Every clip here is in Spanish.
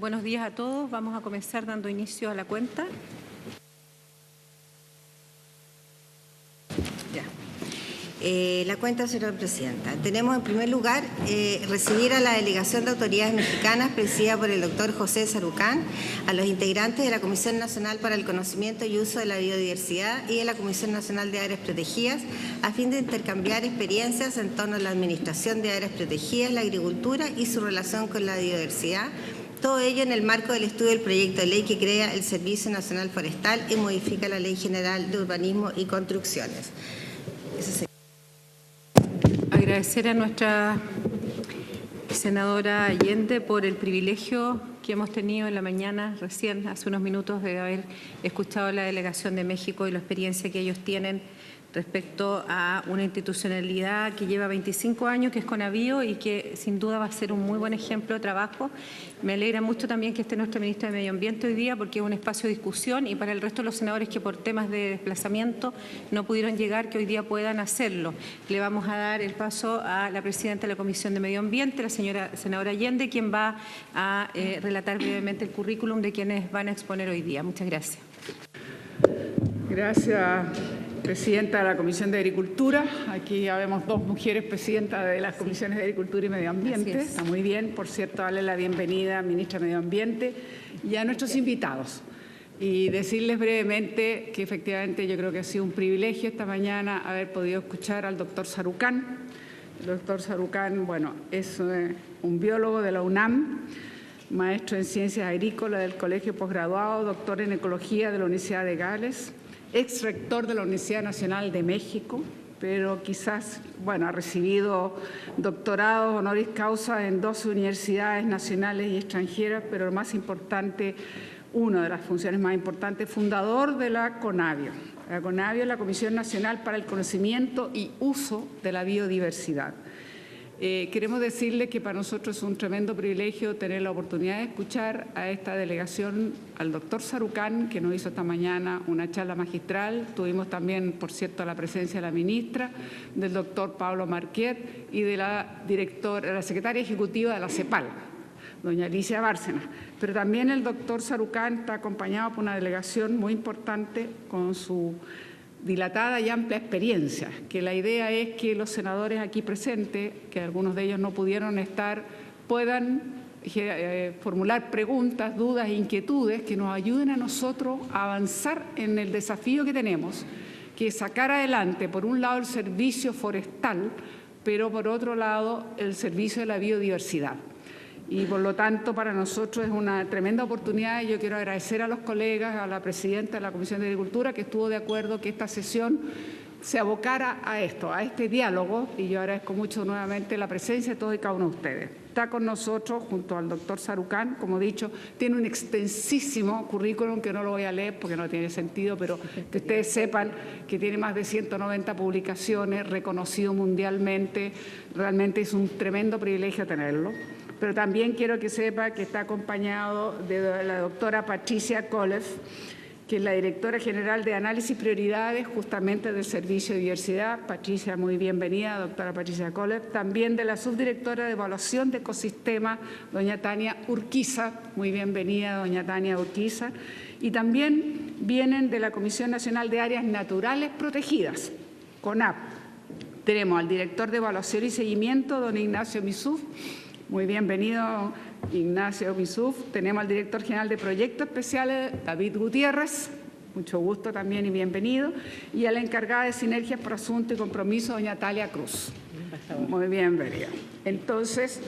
Buenos días a todos. Vamos a comenzar dando inicio a la cuenta. Ya. La cuenta, señora presidenta. Tenemos en primer lugar recibir a la delegación de autoridades mexicanas presidida por el doctor José Sarucán, a los integrantes de la Comisión Nacional para el Conocimiento y Uso de la Biodiversidad y de la Comisión Nacional de Áreas Protegidas, a fin de intercambiar experiencias en torno a la administración de áreas protegidas, la agricultura y su relación con la biodiversidad. Todo ello en el marco del estudio del proyecto de ley que crea el Servicio Nacional Forestal y modifica la Ley General de Urbanismo y Construcciones. Agradecer a nuestra senadora Allende por el privilegio que hemos tenido en la mañana, recién, hace unos minutos, de haber escuchado a la delegación de México y la experiencia que ellos tienen respecto a una institucionalidad que lleva 25 años, que es Conavío, y que sin duda va a ser un muy buen ejemplo de trabajo. Me alegra mucho también que esté nuestra ministra de Medio Ambiente hoy día, porque es un espacio de discusión, y para el resto de los senadores que por temas de desplazamiento no pudieron llegar, que hoy día puedan hacerlo. Le vamos a dar el paso a la presidenta de la Comisión de Medio Ambiente, la señora senadora Allende, quien va a relatar brevemente el currículum de quienes van a exponer hoy día. Muchas gracias. Gracias, presidenta de la Comisión de Agricultura. Aquí ya vemos dos mujeres presidentas de las comisiones de Agricultura y Medio Ambiente. Está muy bien. Por cierto, darle la bienvenida, ministra de Medio Ambiente, y a nuestros invitados. Y decirles brevemente que efectivamente yo creo que ha sido un privilegio esta mañana haber podido escuchar al doctor Sarucán. El doctor Sarucán, bueno, es un biólogo de la UNAM, maestro en Ciencias Agrícolas del Colegio Posgraduado, doctor en Ecología de la Universidad de Gales, ex rector de la Universidad Nacional de México, pero quizás, bueno, ha recibido doctorados honoris causa en 12 universidades nacionales y extranjeras, pero lo más importante, una de las funciones más importantes, fundador de la CONABIO. La CONABIO es la Comisión Nacional para el Conocimiento y Uso de la Biodiversidad. Queremos decirles que para nosotros es un tremendo privilegio tener la oportunidad de escuchar a esta delegación, al doctor Sarucán, que nos hizo esta mañana una charla magistral. Tuvimos también, por cierto, la presencia de la ministra, del doctor Pablo Marquet y de la secretaria ejecutiva de la CEPAL, doña Alicia Bárcenas. Pero también el doctor Sarucán está acompañado por una delegación muy importante con su dilatada y amplia experiencia, que la idea es que los senadores aquí presentes, que algunos de ellos no pudieron estar, puedan formular preguntas, dudas e inquietudes que nos ayuden a nosotros a avanzar en el desafío que tenemos, que es sacar adelante, por un lado, el servicio forestal, pero por otro lado, el servicio de la biodiversidad. Y por lo tanto, para nosotros es una tremenda oportunidad, y yo quiero agradecer a los colegas, a la presidenta de la Comisión de Agricultura, que estuvo de acuerdo que esta sesión se abocara a esto, a este diálogo, y yo agradezco mucho nuevamente la presencia de todos y cada uno de ustedes. Está con nosotros, junto al doctor Sarucán, como he dicho, tiene un extensísimo currículum que no lo voy a leer porque no tiene sentido, pero que ustedes sepan que tiene más de 190 publicaciones, reconocido mundialmente. Realmente es un tremendo privilegio tenerlo. Pero también quiero que sepa que está acompañado de la doctora Patricia Kolev, que es la directora general de Análisis y Prioridades justamente del Servicio de Diversidad. Patricia, muy bienvenida, doctora Patricia Kolev. También de la subdirectora de Evaluación de Ecosistemas, doña Tania Urquiza. Muy bienvenida, doña Tania Urquiza. Y también vienen de la Comisión Nacional de Áreas Naturales Protegidas, CONAP. Tenemos al director de Evaluación y Seguimiento, don Ignacio Misuf. Muy bienvenido, Ignacio Misuf. Tenemos al director general de Proyectos Especiales, David Gutiérrez. Mucho gusto también y bienvenido. Y a la encargada de Sinergias por Asunto y Compromiso, doña Talia Cruz. Muy bienvenida. Entonces,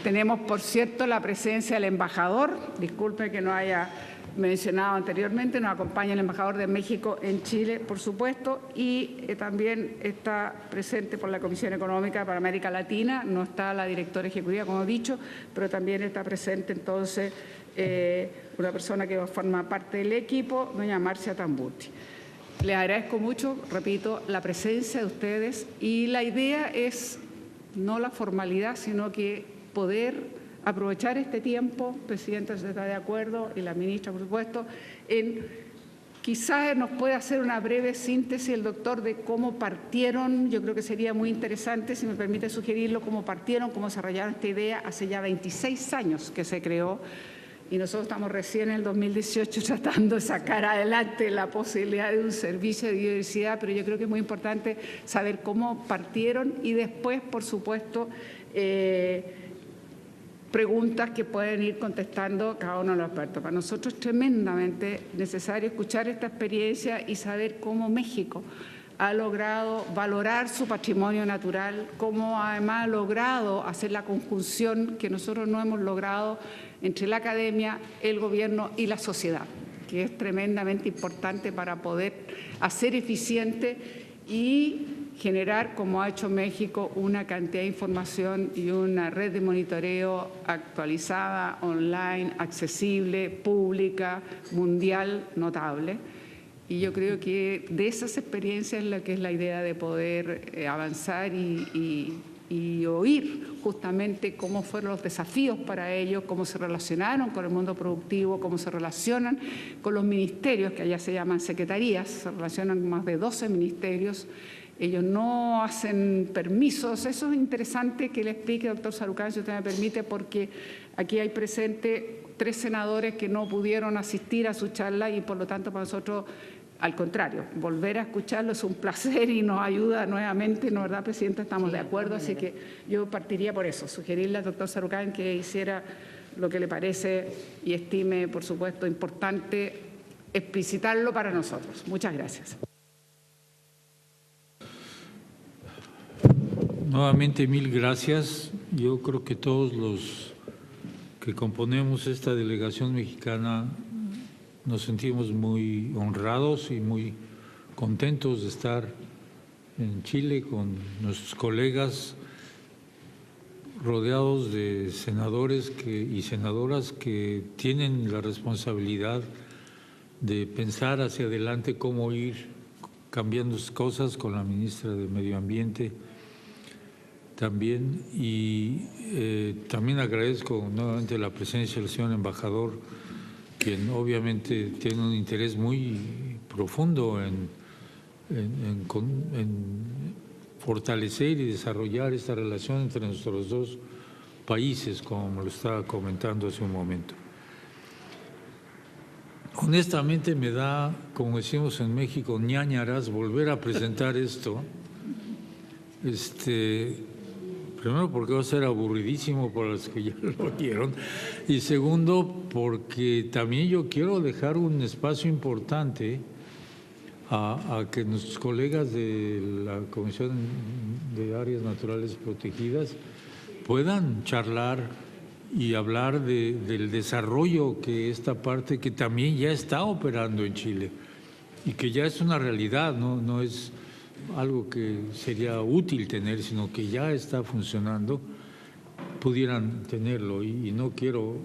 tenemos, por cierto, la presencia del embajador. Disculpe que no haya mencionado anteriormente, nos acompaña el embajador de México en Chile, por supuesto, y también está presente por la Comisión Económica para América Latina. No está la directora ejecutiva, como he dicho, pero también está presente entonces una persona que forma parte del equipo, doña Marcia Tambuti. Les agradezco mucho, repito, la presencia de ustedes, y la idea es no la formalidad, sino que poder aprovechar este tiempo, presidenta, se está de acuerdo, y la ministra, por supuesto, en Quizás nos puede hacer una breve síntesis el doctor de cómo partieron. Yo creo que sería muy interesante, si me permite sugerirlo, cómo partieron, cómo desarrollaron esta idea. Hace ya 26 años que se creó y nosotros estamos recién en el 2018 tratando de sacar adelante la posibilidad de un servicio de biodiversidad, pero yo creo que es muy importante saber cómo partieron y después, por supuesto, preguntas que pueden ir contestando cada uno de los expertos. Para nosotros es tremendamente necesario escuchar esta experiencia y saber cómo México ha logrado valorar su patrimonio natural, cómo además ha logrado hacer la conjunción que nosotros no hemos logrado entre la academia, el gobierno y la sociedad, que es tremendamente importante para poder hacer eficiente y generar, como ha hecho México, una cantidad de información y una red de monitoreo actualizada, online, accesible, pública, mundial, notable. Y yo creo que de esas experiencias es la que es la idea de poder avanzar y oír justamente cómo fueron los desafíos para ellos, cómo se relacionaron con el mundo productivo, cómo se relacionan con los ministerios, que allá se llaman secretarías, se relacionan con más de 12 ministerios. Ellos no hacen permisos. Eso es interesante que le explique, doctor Sarucán, si usted me permite, porque aquí hay presente 3 senadores que no pudieron asistir a su charla y por lo tanto para nosotros, al contrario, volver a escucharlo es un placer y nos ayuda nuevamente, ¿no es verdad, Presidenta? Estamos de acuerdo, así que yo partiría por eso, sugerirle al doctor Sarucán que hiciera lo que le parece y estime, por supuesto, importante explicitarlo para nosotros. Muchas gracias. Nuevamente, mil gracias. Yo creo que todos los que componemos esta delegación mexicana nos sentimos muy honrados y muy contentos de estar en Chile con nuestros colegas, rodeados de senadores y senadoras que tienen la responsabilidad de pensar hacia adelante cómo ir cambiando cosas, con la ministra de Medio Ambiente también. Y también agradezco nuevamente la presencia del señor embajador, quien obviamente tiene un interés muy profundo en fortalecer y desarrollar esta relación entre nuestros dos países, como me lo estaba comentando hace un momento. Honestamente me da, como decimos en México, ñáñaras volver a presentar esto. Primero porque va a ser aburridísimo para los que ya lo oyeron, y segundo porque también yo quiero dejar un espacio importante a que nuestros colegas de la Comisión de Áreas Naturales Protegidas puedan charlar y hablar del desarrollo que esta parte que también ya está operando en Chile y que ya es una realidad, no es algo que sería útil tener, sino que ya está funcionando, pudieran tenerlo. Y no quiero,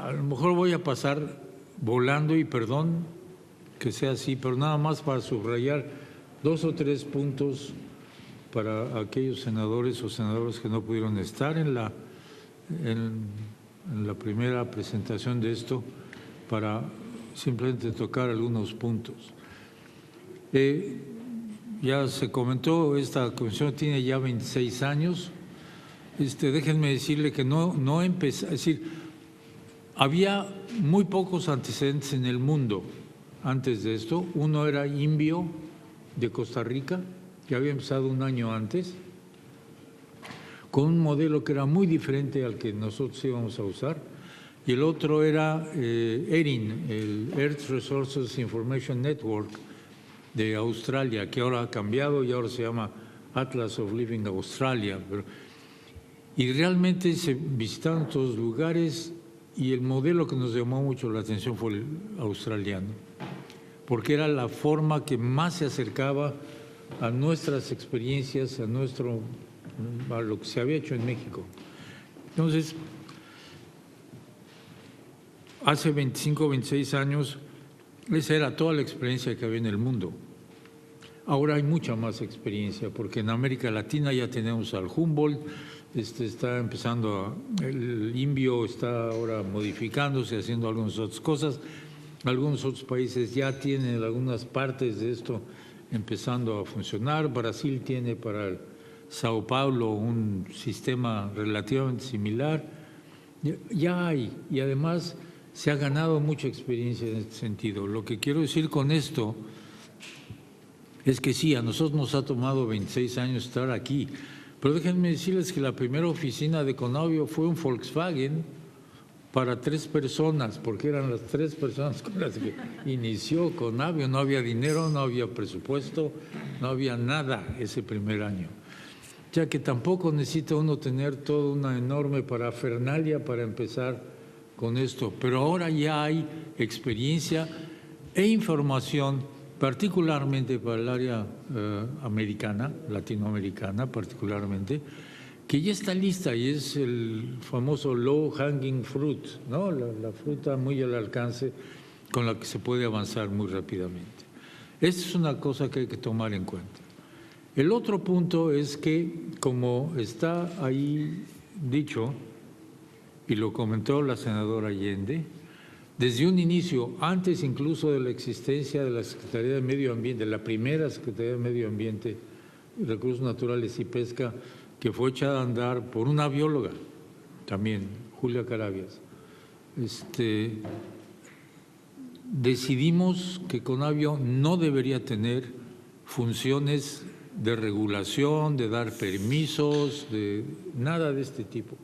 a lo mejor voy a pasar volando, y perdón que sea así, pero nada más para subrayar 2 o 3 puntos para aquellos senadores o senadoras que no pudieron estar en la primera presentación de esto, para simplemente tocar algunos puntos. Ya se comentó, esta comisión tiene ya 26 años. Déjenme decirle que no empezó, es decir, había muy pocos antecedentes en el mundo antes de esto. Uno era INVIO de Costa Rica, que había empezado un año antes, con un modelo que era muy diferente al que nosotros íbamos a usar. Y el otro era ERIN, el Earth Resources Information Network de Australia, que ahora ha cambiado y ahora se llama Atlas of Living Australia. Y realmente se visitaron todos los lugares, y el modelo que nos llamó mucho la atención fue el australiano, porque era la forma que más se acercaba a nuestras experiencias, a lo que se había hecho en México. Entonces, hace 25 o 26 años, esa era toda la experiencia que había en el mundo. Ahora hay mucha más experiencia, porque en América Latina ya tenemos al Humboldt, está empezando, el INVIO está ahora modificándose, haciendo algunas otras cosas. Algunos otros países ya tienen algunas partes de esto empezando a funcionar. Brasil tiene para el Sao Paulo un sistema relativamente similar. Ya hay, y además se ha ganado mucha experiencia en este sentido. Lo que quiero decir con esto es que sí, a nosotros nos ha tomado 26 años estar aquí, pero déjenme decirles que la primera oficina de Conavio fue un Volkswagen para 3 personas, porque eran las 3 personas con las que inició Conavio. No había dinero, no había presupuesto, no había nada ese primer año. Ya que tampoco necesita uno tener toda una enorme parafernalia para empezar con esto. Pero ahora ya hay experiencia e información, particularmente para el área americana, latinoamericana particularmente, que ya está lista y es el famoso low hanging fruit, ¿no? La fruta muy al alcance con la que se puede avanzar muy rápidamente. Esta es una cosa que hay que tomar en cuenta. El otro punto es que, como está ahí dicho, y lo comentó la senadora Allende, desde un inicio, antes incluso de la existencia de la Secretaría de Medio Ambiente, la primera Secretaría de Medio Ambiente, Recursos Naturales y Pesca, que fue echada a andar por una bióloga también, Julia Carabias, decidimos que Conavio no debería tener funciones de regulación, de dar permisos, de nada de este tipo.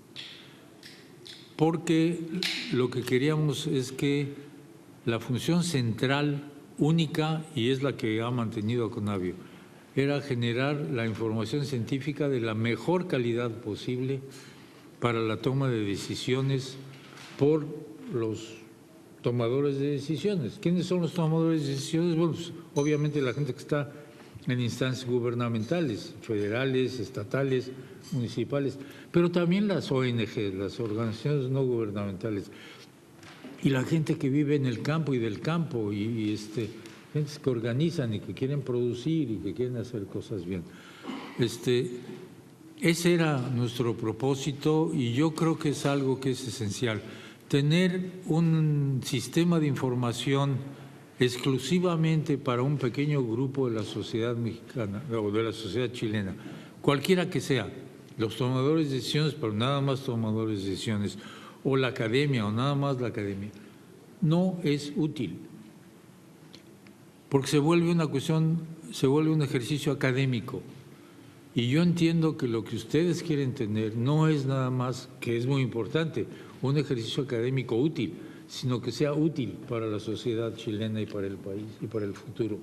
Porque lo que queríamos es que la función central, única, y es la que ha mantenido a Conavio, era generar la información científica de la mejor calidad posible para la toma de decisiones por los tomadores de decisiones. ¿Quiénes son los tomadores de decisiones? Bueno, pues, obviamente la gente que está en instancias gubernamentales, federales, estatales, municipales, pero también las ONG, las organizaciones no gubernamentales, y la gente que vive en el campo y del campo, y gentes que organizan y que quieren producir y que quieren hacer cosas bien. Ese era nuestro propósito y yo creo que es algo que es esencial. Tener un sistema de información exclusivamente para un pequeño grupo de la sociedad mexicana o de la sociedad chilena, cualquiera que sea, los tomadores de decisiones, pero nada más tomadores de decisiones, o la academia, o nada más la academia, no es útil, porque se vuelve una cuestión, se vuelve un ejercicio académico. Y yo entiendo que lo que ustedes quieren tener no es nada más, que es muy importante, un ejercicio académico útil, sino que sea útil para la sociedad chilena y para el país y para el futuro.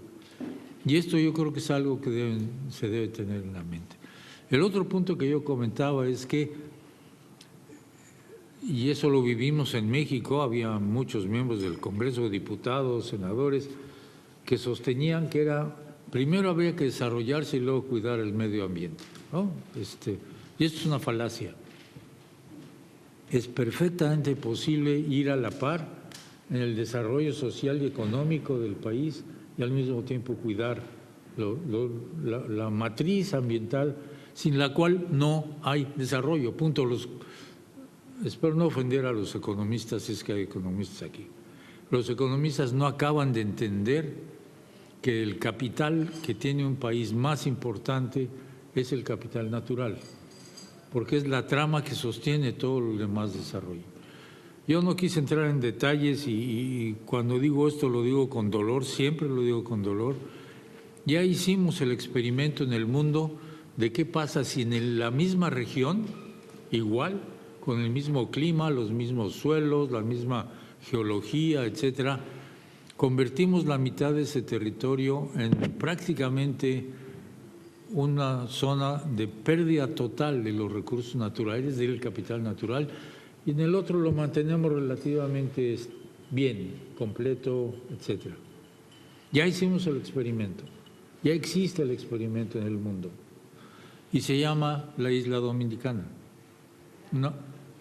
Y esto yo creo que es algo que se debe tener en la mente. El otro punto que yo comentaba es que, y eso lo vivimos en México, había muchos miembros del Congreso, diputados, senadores, que sostenían que primero habría que desarrollarse y luego cuidar el medio ambiente, ¿no? Y esto es una falacia. Es perfectamente posible ir a la par en el desarrollo social y económico del país y al mismo tiempo cuidar la matriz ambiental sin la cual no hay desarrollo. Punto. Espero no ofender a los economistas, si es que hay economistas aquí. Los economistas no acaban de entender que el capital que tiene un país más importante es el capital natural, porque es la trama que sostiene todo el demás desarrollo. Yo no quise entrar en detalles y cuando digo esto lo digo con dolor, siempre lo digo con dolor. Ya hicimos el experimento en el mundo de qué pasa si en la misma región, igual, con el mismo clima, los mismos suelos, la misma geología, etcétera, convertimos la mitad de ese territorio en prácticamente una zona de pérdida total de los recursos naturales, del capital natural, y en el otro lo mantenemos relativamente bien, completo, etcétera. Ya hicimos el experimento, ya existe el experimento en el mundo, y se llama la isla dominicana,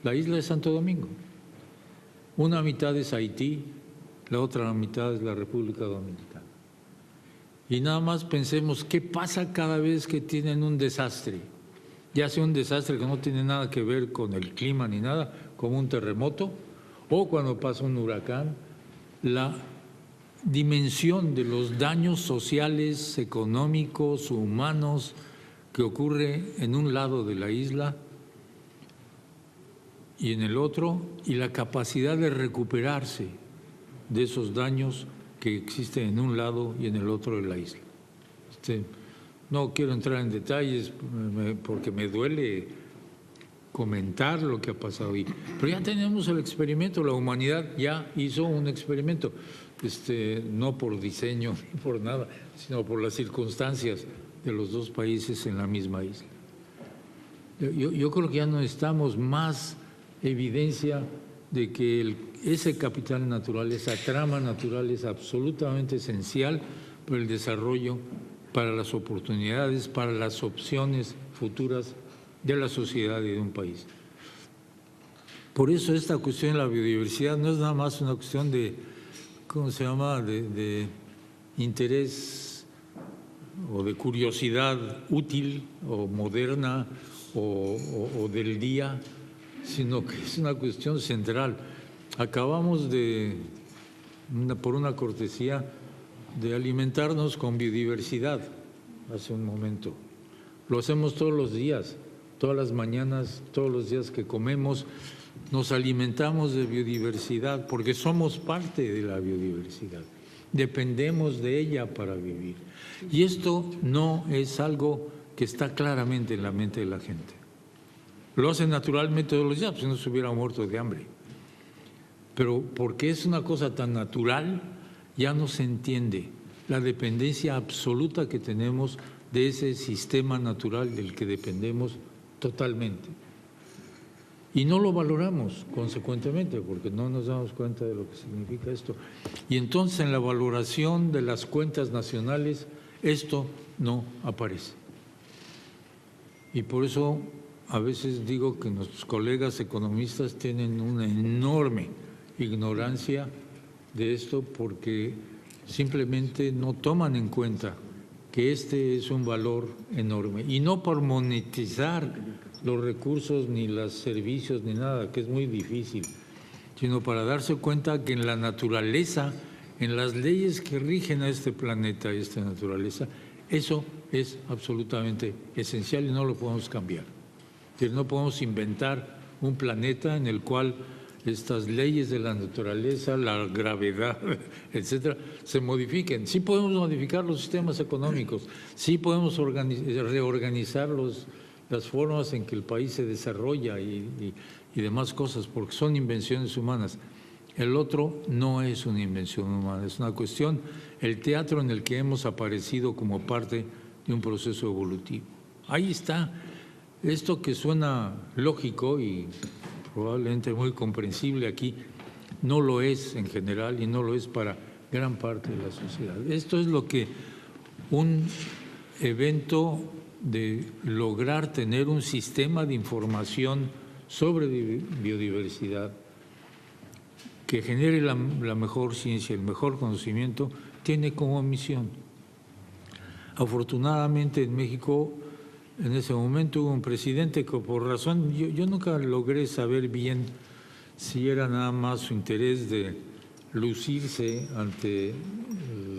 la isla de Santo Domingo. Una mitad es Haití, la otra mitad es la República Dominicana. Y nada más pensemos qué pasa cada vez que tienen un desastre, ya sea un desastre que no tiene nada que ver con el clima ni nada, como un terremoto, o cuando pasa un huracán, la dimensión de los daños sociales, económicos, humanos que ocurre en un lado de la isla y en el otro, y la capacidad de recuperarse de esos daños que existen en un lado y en el otro de la isla. No quiero entrar en detalles porque me duele comentar lo que ha pasado ahí, pero ya tenemos el experimento, la humanidad ya hizo un experimento, no por diseño ni por nada, sino por las circunstancias de los dos países en la misma isla. Yo creo que ya no necesitamos más evidencia de que ese capital natural, esa trama natural es absolutamente esencial para el desarrollo, para las oportunidades, para las opciones futuras de la sociedad y de un país. Por eso esta cuestión de la biodiversidad no es nada más una cuestión de, ¿cómo se llama?, de interés o de curiosidad útil o moderna o del día, sino que es una cuestión central. Acabamos por una cortesía, de alimentarnos con biodiversidad hace un momento. Lo hacemos todos los días, todas las mañanas, todos los días que comemos, nos alimentamos de biodiversidad porque somos parte de la biodiversidad, dependemos de ella para vivir. Y esto no es algo que está claramente en la mente de la gente. Lo hacen naturalmente todos los días, pues si no se hubiera muerto de hambre. Pero porque es una cosa tan natural, ya no se entiende la dependencia absoluta que tenemos de ese sistema natural del que dependemos totalmente. Y no lo valoramos consecuentemente porque no nos damos cuenta de lo que significa esto. Y entonces en la valoración de las cuentas nacionales esto no aparece. Y por eso a veces digo que nuestros colegas economistas tienen una enorme ignorancia de esto porque simplemente no toman en cuenta que este es un valor enorme. Y no por monetizar los recursos, ni los servicios, ni nada, que es muy difícil, sino para darse cuenta que en la naturaleza, en las leyes que rigen a este planeta y esta naturaleza, eso es absolutamente esencial y no lo podemos cambiar. Es decir, no podemos inventar un planeta en el cual estas leyes de la naturaleza, la gravedad, etcétera, se modifiquen. Sí podemos modificar los sistemas económicos, sí podemos reorganizar las formas en que el país se desarrolla y demás cosas, porque son invenciones humanas. El otro no es una invención humana, es una cuestión, el teatro en el que hemos aparecido como parte de un proceso evolutivo. Ahí está esto que suena lógico y probablemente muy comprensible aquí, no lo es en general y no lo es para gran parte de la sociedad. Esto es lo que un evento de lograr tener un sistema de información sobre biodiversidad que genere la mejor ciencia, el mejor conocimiento, tiene como misión. Afortunadamente en México en ese momento hubo un presidente que por razón, yo nunca logré saber bien si era nada más su interés de lucirse ante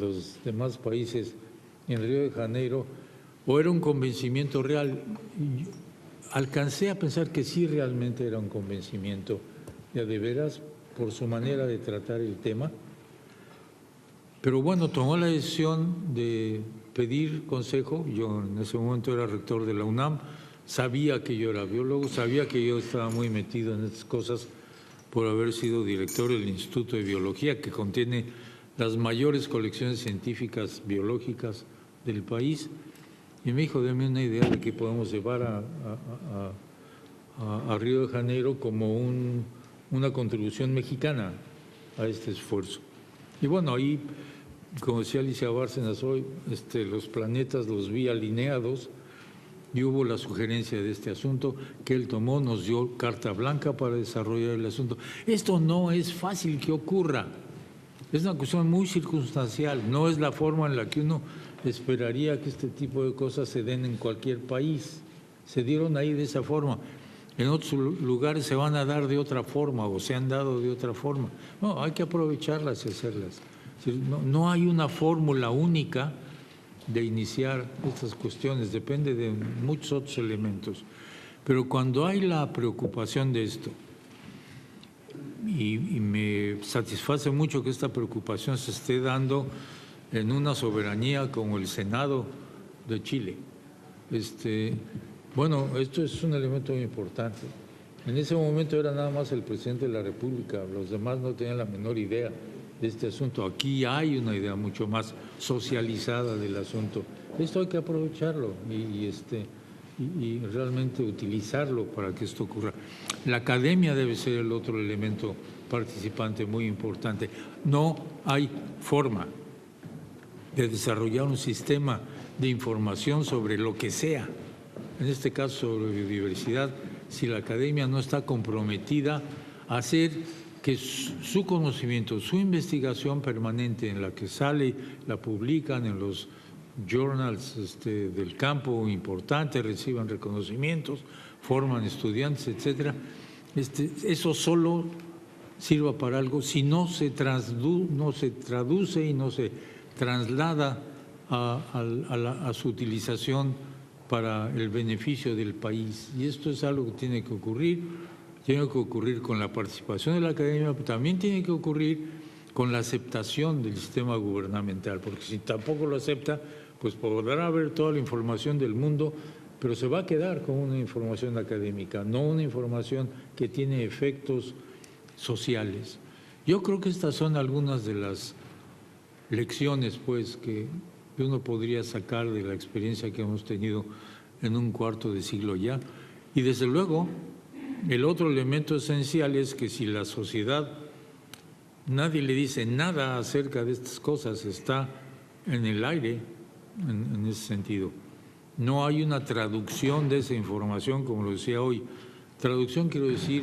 los demás países en Río de Janeiro o era un convencimiento real. Alcancé a pensar que sí realmente era un convencimiento, ya de veras, por su manera de tratar el tema. Pero bueno, tomó la decisión de pedir consejo. Yo en ese momento era rector de la UNAM, sabía que yo era biólogo, sabía que yo estaba muy metido en estas cosas por haber sido director del Instituto de Biología, que contiene las mayores colecciones científicas biológicas del país. Y me dijo, deme una idea de que podemos llevar a Río de Janeiro como una contribución mexicana a este esfuerzo. Y bueno, ahí, como decía Alicia Bárcenas hoy, los planetas los vi alineados y hubo la sugerencia de este asunto que él tomó, nos dio carta blanca para desarrollar el asunto. Esto no es fácil que ocurra, es una cuestión muy circunstancial, no es la forma en la que uno esperaría que este tipo de cosas se den en cualquier país. Se dieron ahí de esa forma. En otros lugares se van a dar de otra forma o se han dado de otra forma. No, hay que aprovecharlas y hacerlas Es decir, no hay una fórmula única de iniciar estas cuestiones, depende de muchos otros elementos. Pero cuando hay la preocupación de esto, y me satisface mucho que esta preocupación se esté dando en una soberanía como el Senado de Chile. Bueno, esto es un elemento muy importante. En ese momento era nada más el presidente de la República, los demás no tenían la menor idea de este asunto. Aquí hay una idea mucho más socializada del asunto. Esto hay que aprovecharlo y realmente utilizarlo para que esto ocurra. La academia debe ser el otro elemento participante muy importante. No hay forma de desarrollar un sistema de información sobre lo que sea, en este caso sobre biodiversidad, si la academia no está comprometida a hacer que su conocimiento, su investigación permanente en la que sale, la publican en los journals del campo importantes, reciban reconocimientos, forman estudiantes, etcétera. Eso solo sirva para algo si no se traduce y no se traslada a su utilización para el beneficio del país. Y esto es algo que tiene que ocurrir con la participación de la academia, pero también tiene que ocurrir con la aceptación del sistema gubernamental, porque si tampoco lo acepta, pues podrá haber toda la información del mundo, pero se va a quedar con una información académica, no una información que tiene efectos sociales. Yo creo que estas son algunas de las lecciones pues, que uno podría sacar de la experiencia que hemos tenido en un cuarto de siglo ya. Y desde luego, el otro elemento esencial es que si la sociedad, nadie le dice nada acerca de estas cosas, está en el aire en ese sentido. No hay una traducción de esa información, como lo decía hoy. Traducción quiero decir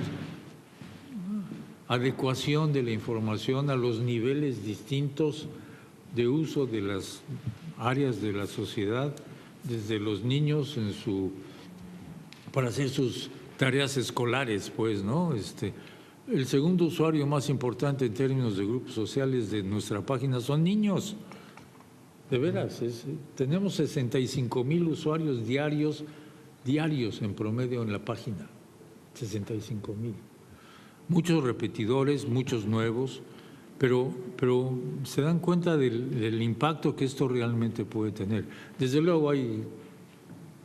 adecuación de la información a los niveles distintos de uso de las áreas de la sociedad, desde los niños para hacer sus tareas escolares, pues, ¿no? El segundo usuario más importante en términos de grupos sociales de nuestra página son niños. De veras, tenemos 65,000 usuarios diarios en promedio en la página, 65,000. Muchos repetidores, muchos nuevos, pero se dan cuenta del impacto que esto realmente puede tener. Desde luego hay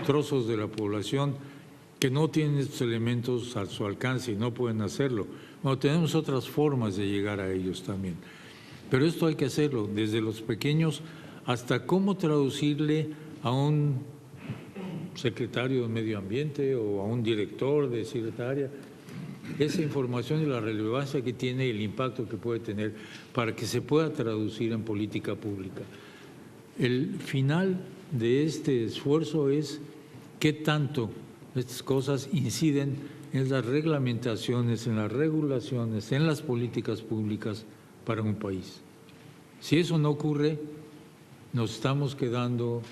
trozos de la población que no tienen estos elementos a su alcance y no pueden hacerlo. Bueno, tenemos otras formas de llegar a ellos también. Pero esto hay que hacerlo desde los pequeños hasta cómo traducirle a un secretario de Medio Ambiente o a un director de cierta área esa información y la relevancia que tiene y el impacto que puede tener para que se pueda traducir en política pública. El final de este esfuerzo es qué tanto estas cosas inciden en las reglamentaciones, en las regulaciones, en las políticas públicas para un país. Si eso no ocurre, nos estamos quedando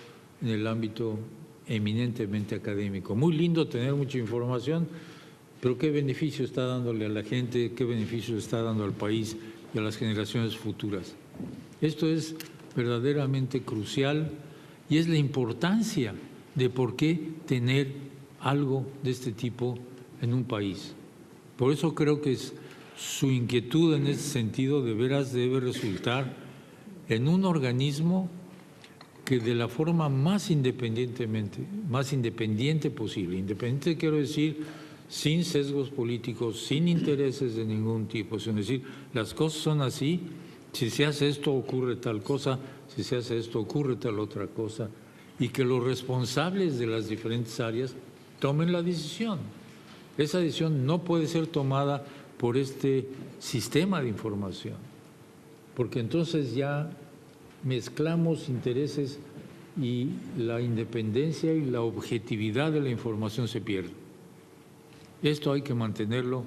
en el ámbito eminentemente académico. Muy lindo tener mucha información, pero ¿qué beneficio está dándole a la gente? ¿Qué beneficio está dando al país y a las generaciones futuras? Esto es verdaderamente crucial y es la importancia de por qué tener algo de este tipo en un país. Por eso creo que su inquietud en ese sentido de veras debe resultar en un organismo que de la forma más independiente posible, independiente quiero decir sin sesgos políticos, sin intereses de ningún tipo, es decir, las cosas son así, si se hace esto ocurre tal cosa, si se hace esto ocurre tal otra cosa, y que los responsables de las diferentes áreas tomen la decisión. Esa decisión no puede ser tomada por este sistema de información, porque entonces ya mezclamos intereses y la independencia y la objetividad de la información se pierde. Esto hay que mantenerlo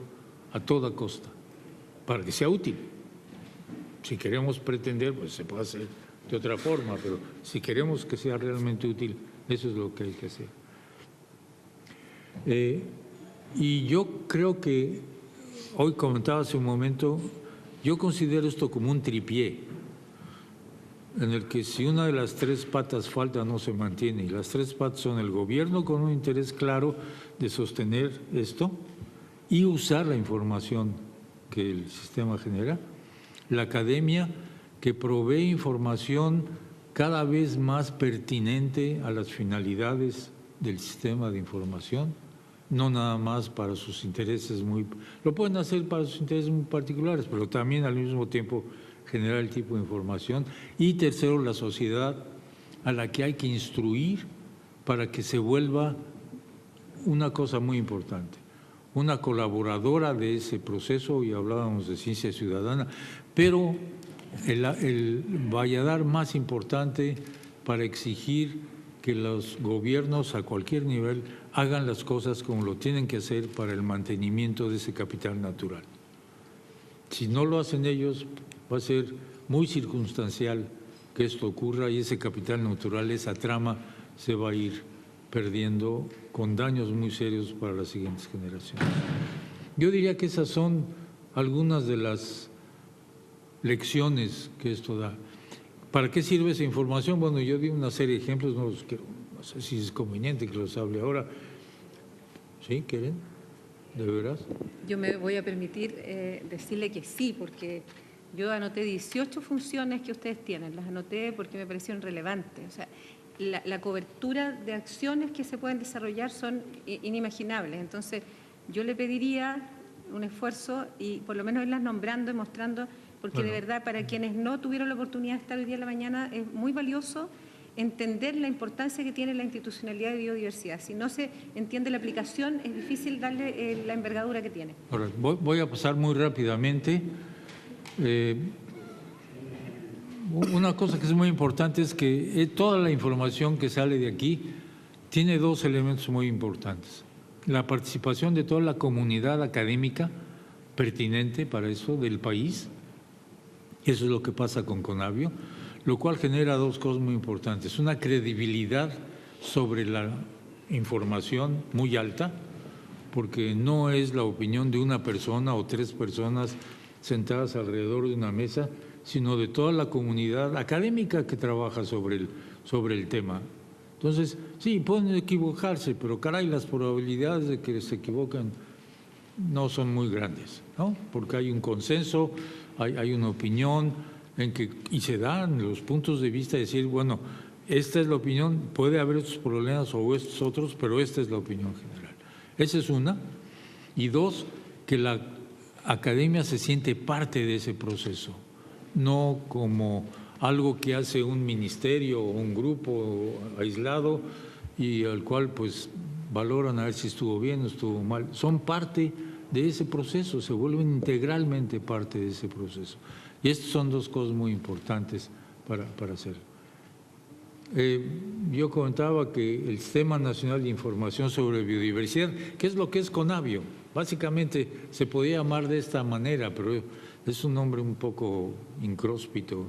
a toda costa para que sea útil. Si queremos pretender, pues se puede hacer de otra forma, pero si queremos que sea realmente útil, eso es lo que hay que hacer. Y yo creo que, hoy comentaba hace un momento, yo considero esto como un tripié. en el que si una de las tres patas falta no se mantiene, y las tres patas son el gobierno con un interés claro de sostener esto y usar la información que el sistema genera, la academia que provee información cada vez más pertinente a las finalidades del sistema de información, no nada más para sus intereses lo pueden hacer para sus intereses muy particulares, pero también al mismo tiempo generar el tipo de información. Y tercero, la sociedad a la que hay que instruir para que se vuelva una cosa muy importante, una colaboradora de ese proceso, y hablábamos de ciencia ciudadana, pero el valladar más importante para exigir que los gobiernos a cualquier nivel hagan las cosas como lo tienen que hacer para el mantenimiento de ese capital natural. Si no lo hacen ellos, va a ser muy circunstancial que esto ocurra y ese capital natural, esa trama, se va a ir perdiendo con daños muy serios para las siguientes generaciones. Yo diría que esas son algunas de las lecciones que esto da. ¿Para qué sirve esa información? Bueno, yo di una serie de ejemplos, no sé si es conveniente que los hable ahora. ¿Sí? ¿Quieren? ¿De veras? Yo me voy a permitir decirle que sí, porque yo anoté 18 funciones que ustedes tienen, las anoté porque me parecieron relevantes. O sea, la cobertura de acciones que se pueden desarrollar son inimaginables. Entonces, yo le pediría un esfuerzo y por lo menos irlas nombrando y mostrando, porque de verdad para quienes no tuvieron la oportunidad de estar hoy día en la mañana es muy valioso entender la importancia que tiene la institucionalidad de biodiversidad. Si no se entiende la aplicación, es difícil darle la envergadura que tiene. Ahora, voy a pasar muy rápidamente. Una cosa que es muy importante es que toda la información que sale de aquí tiene dos elementos muy importantes. La participación de toda la comunidad académica pertinente para eso del país. Eso es lo que pasa con Conavio, lo cual genera dos cosas muy importantes. Una credibilidad sobre la información muy alta, porque no es la opinión de una persona o tres personas sentadas alrededor de una mesa, sino de toda la comunidad académica que trabaja sobre el tema. Entonces, sí, pueden equivocarse, pero caray, las probabilidades de que se equivoquen no son muy grandes, ¿no? Porque hay un consenso, hay una opinión y se dan los puntos de vista de decir, bueno, esta es la opinión, puede haber otros problemas o estos otros, pero esta es la opinión general. Esa es una. Y dos, que la academia se siente parte de ese proceso, no como algo que hace un ministerio o un grupo aislado y al cual pues valoran a ver si estuvo bien o estuvo mal. Son parte de ese proceso, se vuelven integralmente parte de ese proceso. Y estas son dos cosas muy importantes para hacer. Yo comentaba que el Sistema Nacional de Información sobre Biodiversidad, ¿qué es lo que es Conavio? Básicamente se podía llamar de esta manera, pero es un nombre un poco incróspito,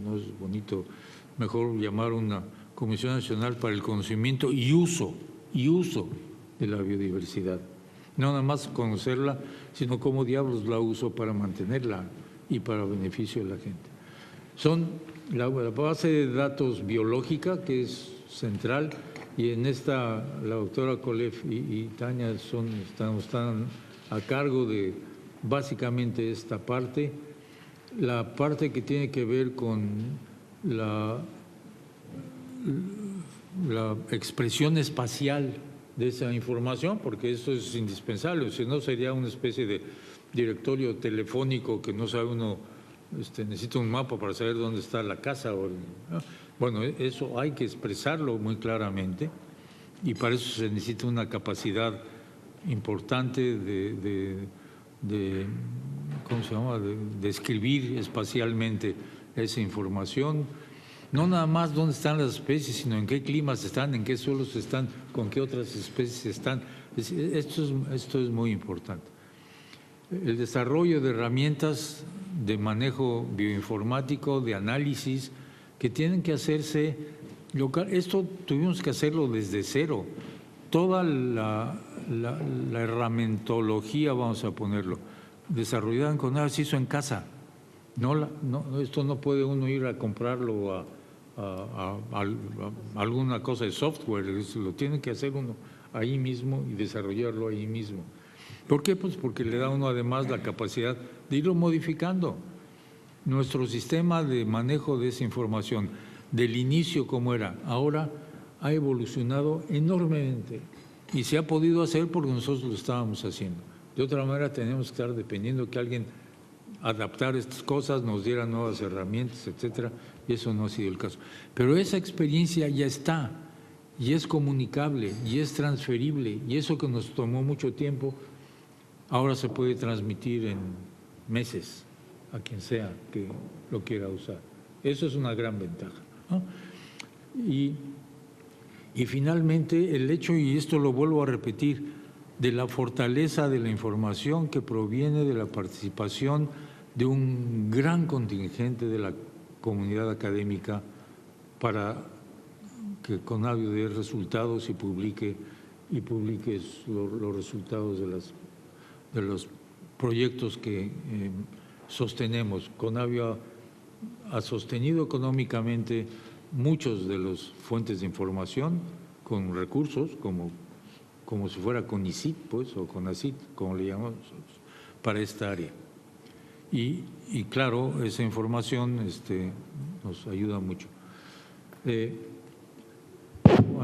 no es bonito. Mejor llamar una Comisión Nacional para el Conocimiento y Uso de la Biodiversidad. No nada más conocerla, sino cómo diablos la uso para mantenerla y para beneficio de la gente. Son la base de datos biológica, que es central, y en esta la doctora Colef y Tania están a cargo de básicamente esta parte, la parte que tiene que ver con la expresión espacial de esa información, porque eso es indispensable, si no sería una especie de directorio telefónico que no sabe uno, necesita un mapa para saber dónde está la casa. Bueno, eso hay que expresarlo muy claramente y para eso se necesita una capacidad importante ¿cómo se llama?, de escribir espacialmente esa información. No nada más dónde están las especies, sino en qué climas están, en qué suelos están, con qué otras especies están. Esto es muy importante. El desarrollo de herramientas de manejo bioinformático, de análisis, que tienen que hacerse local. Esto tuvimos que hacerlo desde cero. Toda la herramientología, vamos a ponerlo, desarrollada en Conavio se hizo en casa. Esto no puede uno ir a comprarlo a alguna cosa de software, lo tiene que hacer uno ahí mismo y desarrollarlo ahí mismo. ¿Por qué? Pues porque le da a uno además la capacidad de irlo modificando. Nuestro sistema de manejo de esa información, del inicio como era, ahora ha evolucionado enormemente y se ha podido hacer porque nosotros lo estábamos haciendo. De otra manera tenemos que estar dependiendo que alguien adaptar estas cosas, nos diera nuevas herramientas, etcétera, y eso no ha sido el caso. Pero esa experiencia ya está, y es comunicable, y es transferible, y eso que nos tomó mucho tiempo, ahora se puede transmitir en meses a quien sea que lo quiera usar. Eso es una gran ventaja, ¿no? Y finalmente el hecho, y esto lo vuelvo a repetir, de la fortaleza de la información que proviene de la participación de un gran contingente de la comunidad académica para que Conavio dé resultados y publique los resultados de los proyectos que sostenemos. Conavio ha sostenido económicamente muchos de las fuentes de información con recursos como si fuera CONICIT, pues, o CONACYT, como le llamamos nosotros, para esta área. Y claro, esa información nos ayuda mucho.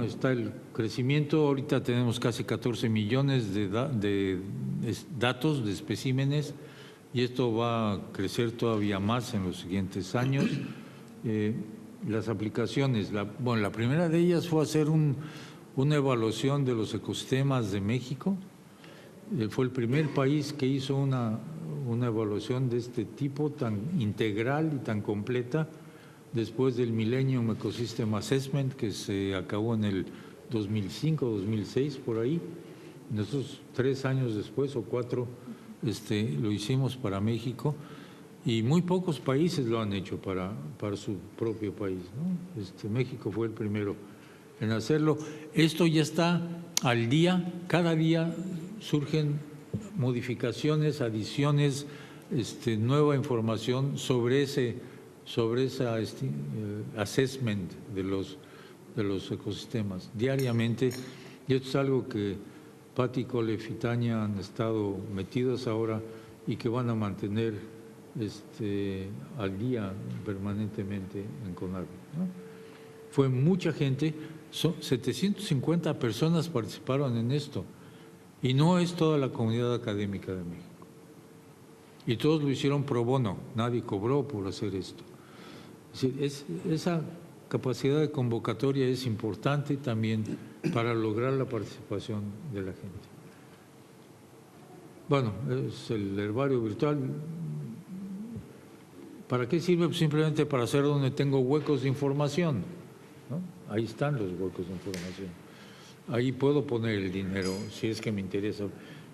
Está el crecimiento, ahorita tenemos casi 14 millones de datos, de especímenes, y esto va a crecer todavía más en los siguientes años. Las aplicaciones, la primera de ellas fue hacer una evaluación de los ecosistemas de México. Fue el primer país que hizo una evaluación de este tipo tan integral y tan completa después del Millennium Ecosystem Assessment que se acabó en el 2005, 2006, por ahí. Nosotros 3 años después o 4 lo hicimos para México y muy pocos países lo han hecho para su propio país, ¿no? México fue el primero en hacerlo. Esto ya está al día, cada día surgen modificaciones, adiciones, nueva información sobre esa assessment de los ecosistemas diariamente, y esto es algo que Pati, Colef y Tania han estado metidas ahora y que van a mantener al día permanentemente en Conavio, ¿no? Fue mucha gente, 750 personas participaron en esto y no es toda la comunidad académica de México. Y todos lo hicieron pro bono, nadie cobró por hacer esto. Esa capacidad de convocatoria es importante también para lograr la participación de la gente. Bueno, es el herbario virtual. ¿Para qué sirve? Pues simplemente para hacer donde tengo huecos de información, ¿no? Ahí están los huecos de información. Ahí puedo poner el dinero si es que me interesa.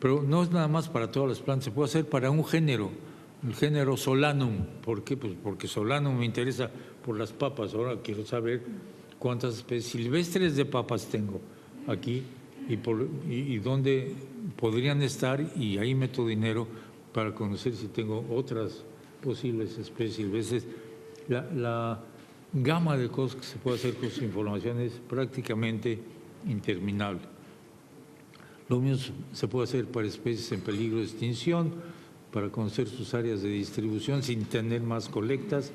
Pero no es nada más para todas las plantas, se puede hacer para un género, el género Solanum. ¿Por qué? Pues porque Solanum me interesa por las papas. Ahora quiero saber cuántas especies silvestres de papas tengo aquí y dónde podrían estar, y ahí meto dinero para conocer si tengo otras posibles especies silvestres. La gama de cosas que se puede hacer con su información es prácticamente interminable. Lo mismo se puede hacer para especies en peligro de extinción, para conocer sus áreas de distribución sin tener más colectas,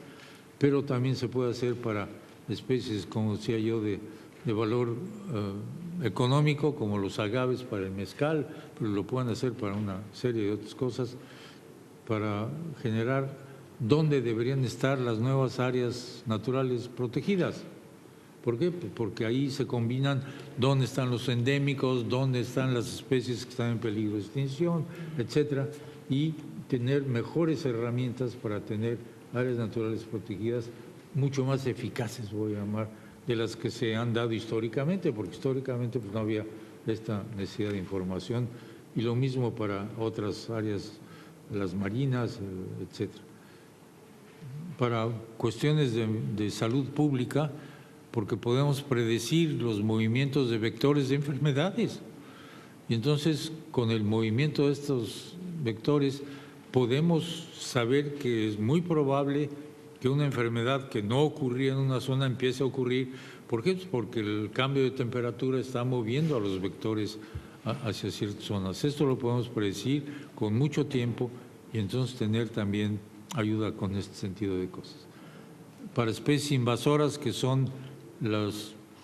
pero también se puede hacer para especies, como decía yo, de valor económico, como los agaves para el mezcal, pero lo pueden hacer para una serie de otras cosas, para generar dónde deberían estar las nuevas áreas naturales protegidas. ¿Por qué? Porque ahí se combinan dónde están los endémicos, dónde están las especies que están en peligro de extinción, etcétera, y tener mejores herramientas para tener áreas naturales protegidas mucho más eficaces, voy a llamar, de las que se han dado históricamente, porque históricamente pues no había esta necesidad de información, y lo mismo para otras áreas, las marinas, etcétera. Para cuestiones de salud pública, porque podemos predecir los movimientos de vectores de enfermedades. Y entonces, con el movimiento de estos vectores, podemos saber que es muy probable que una enfermedad que no ocurría en una zona empiece a ocurrir. ¿Por qué? Porque el cambio de temperatura está moviendo a los vectores hacia ciertas zonas. Esto lo podemos predecir con mucho tiempo y entonces tener también ayuda con este sentido de cosas. Para especies invasoras, que son la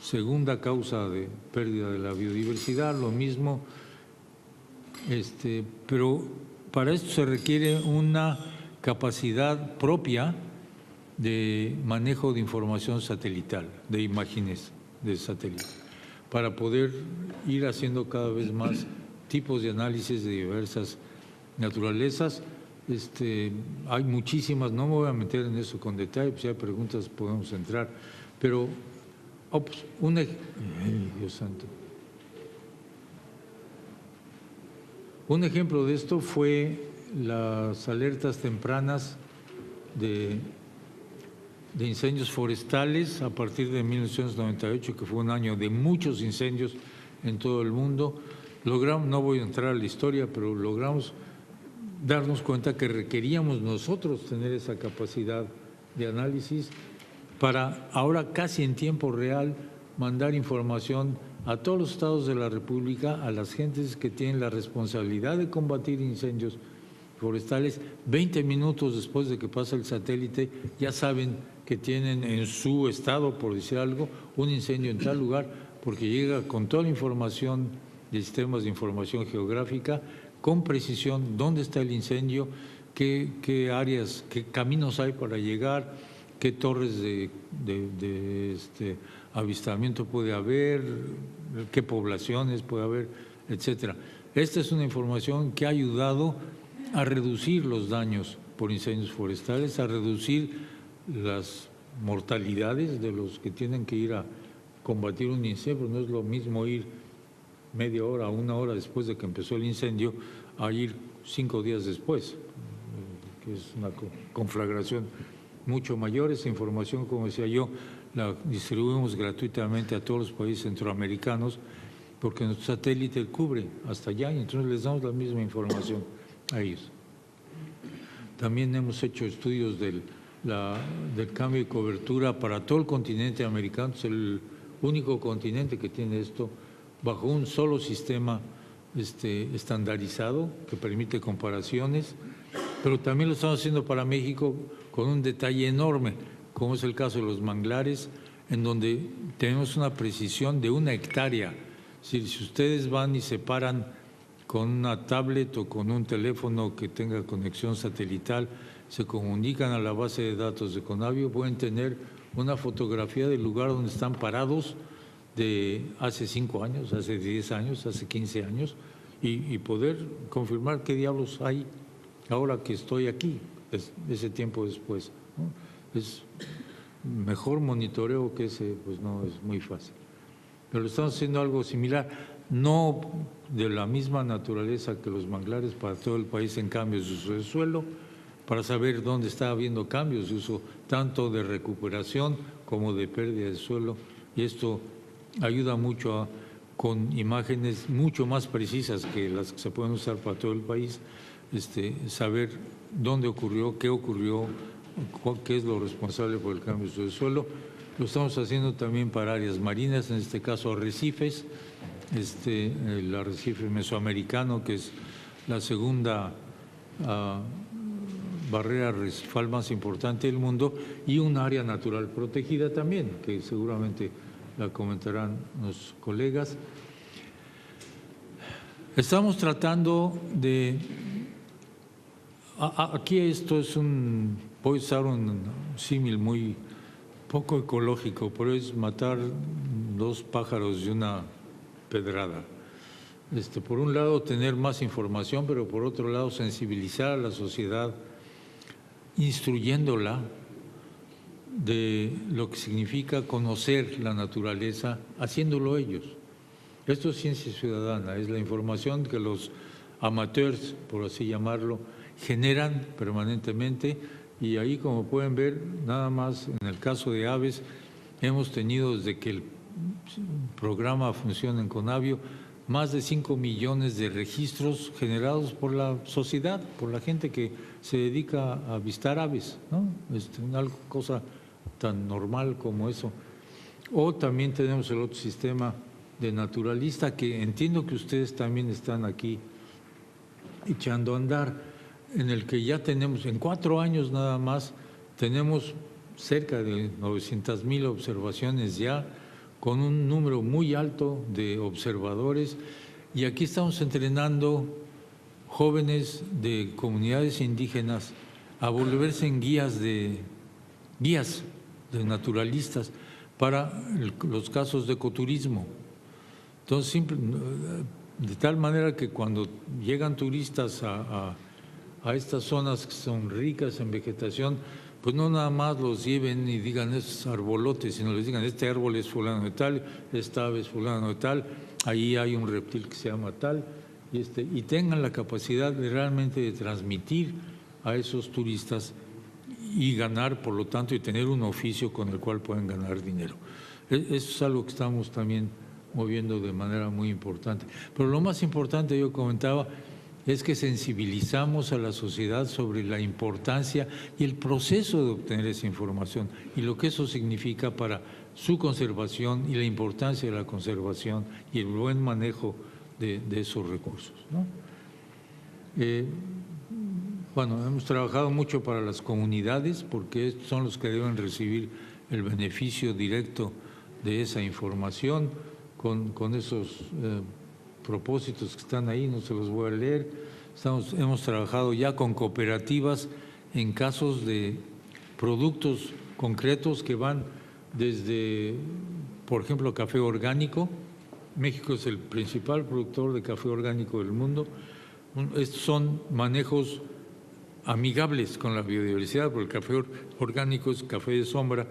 segunda causa de pérdida de la biodiversidad, lo mismo, pero para esto se requiere una capacidad propia de manejo de información satelital, de imágenes de satélite, para poder ir haciendo cada vez más tipos de análisis de diversas naturalezas. Hay muchísimas, no me voy a meter en eso con detalle, pues si hay preguntas podemos entrar, pero pues, Dios santo. Un ejemplo de esto fue las alertas tempranas de incendios forestales a partir de 1998, que fue un año de muchos incendios en todo el mundo. Logramos, no voy a entrar a la historia, pero logramos darnos cuenta que requeríamos nosotros tener esa capacidad de análisis para ahora casi en tiempo real mandar información a todos los estados de la República, a las gentes que tienen la responsabilidad de combatir incendios forestales. 20 minutos después de que pasa el satélite ya saben que tienen en su estado, por decir algo, un incendio en tal lugar, porque llega con toda la información de sistemas de información geográfica, con precisión dónde está el incendio, qué áreas, qué caminos hay para llegar, qué torres de avistamiento puede haber, qué poblaciones puede haber, etcétera. Esta es una información que ha ayudado a reducir los daños por incendios forestales, a reducir las mortalidades de los que tienen que ir a combatir un incendio. No es lo mismo ir media hora, una hora después de que empezó el incendio, a ir 5 días después, que es una conflagración mucho mayor. Esa información, como decía yo, la distribuimos gratuitamente a todos los países centroamericanos, porque nuestro satélite cubre hasta allá y entonces les damos la misma información a ellos. También hemos hecho estudios del cambio de cobertura para todo el continente americano. Es el único continente que tiene esto bajo un solo sistema estandarizado que permite comparaciones, pero también lo estamos haciendo para México con un detalle enorme, como es el caso de los manglares, en donde tenemos una precisión de 1 hectárea. Si ustedes van y se paran con una tablet o con un teléfono que tenga conexión satelital, se comunican a la base de datos de Conavio, pueden tener una fotografía del lugar donde están parados de hace 5 años, hace 10 años, hace 15 años, y poder confirmar qué diablos hay ahora que estoy aquí, ese tiempo después, ¿no? Es mejor monitoreo que ese, pues no es muy fácil. Pero estamos haciendo algo similar, no de la misma naturaleza que los manglares para todo el país en cambios de uso de suelo, para saber dónde está habiendo cambios de uso, tanto de recuperación como de pérdida de suelo, y esto ayuda mucho con imágenes mucho más precisas que las que se pueden usar para todo el país, saber dónde ocurrió, qué es lo responsable por el cambio de uso del suelo. Lo estamos haciendo también para áreas marinas, en este caso arrecifes, el arrecife mesoamericano, que es la segunda barrera arrecifal más importante del mundo, y un área natural protegida también, que seguramente la comentarán los colegas. Estamos tratando de… Aquí esto es voy a usar un símil muy poco ecológico, pero es matar 2 pájaros de una pedrada. Por un lado, tener más información, pero por otro lado, sensibilizar a la sociedad, instruyéndola de lo que significa conocer la naturaleza, haciéndolo ellos. Esto es ciencia ciudadana, es la información que los amateurs, por así llamarlo, generan permanentemente, y ahí, como pueden ver, nada más en el caso de aves, hemos tenido desde que el programa funciona en Conavio más de 5 millones de registros generados por la sociedad, por la gente que se dedica a avistar aves, ¿no? Una cosa tan normal como eso. O también tenemos el otro sistema de naturalista, que entiendo que ustedes también están aquí echando a andar, en el que ya tenemos, en 4 años nada más, tenemos cerca de 900,000 observaciones ya, con un número muy alto de observadores, y aquí estamos entrenando jóvenes de comunidades indígenas a volverse en guías de naturalistas para los casos de ecoturismo. Entonces, de tal manera que cuando llegan turistas a estas zonas que son ricas en vegetación, pues no nada más los lleven y digan esos arbolotes, sino les digan este árbol es fulano de tal, esta ave es fulano de tal, ahí hay un reptil que se llama tal, y tengan la capacidad de realmente de transmitir a esos turistas y ganar, por lo tanto, y tener un oficio con el cual pueden ganar dinero. Eso es algo que estamos también moviendo de manera muy importante. Pero lo más importante, yo comentaba, es que sensibilizamos a la sociedad sobre la importancia y el proceso de obtener esa información y lo que eso significa para su conservación y la importancia de la conservación y el buen manejo de esos recursos, ¿no? Bueno, hemos trabajado mucho para las comunidades porque son los que deben recibir el beneficio directo de esa información con esos propósitos que están ahí, no se los voy a leer. Hemos trabajado ya con cooperativas en casos de productos concretos que van desde, por ejemplo, café orgánico. México es el principal productor de café orgánico del mundo. Estos son manejos amigables con la biodiversidad, porque el café orgánico es café de sombra,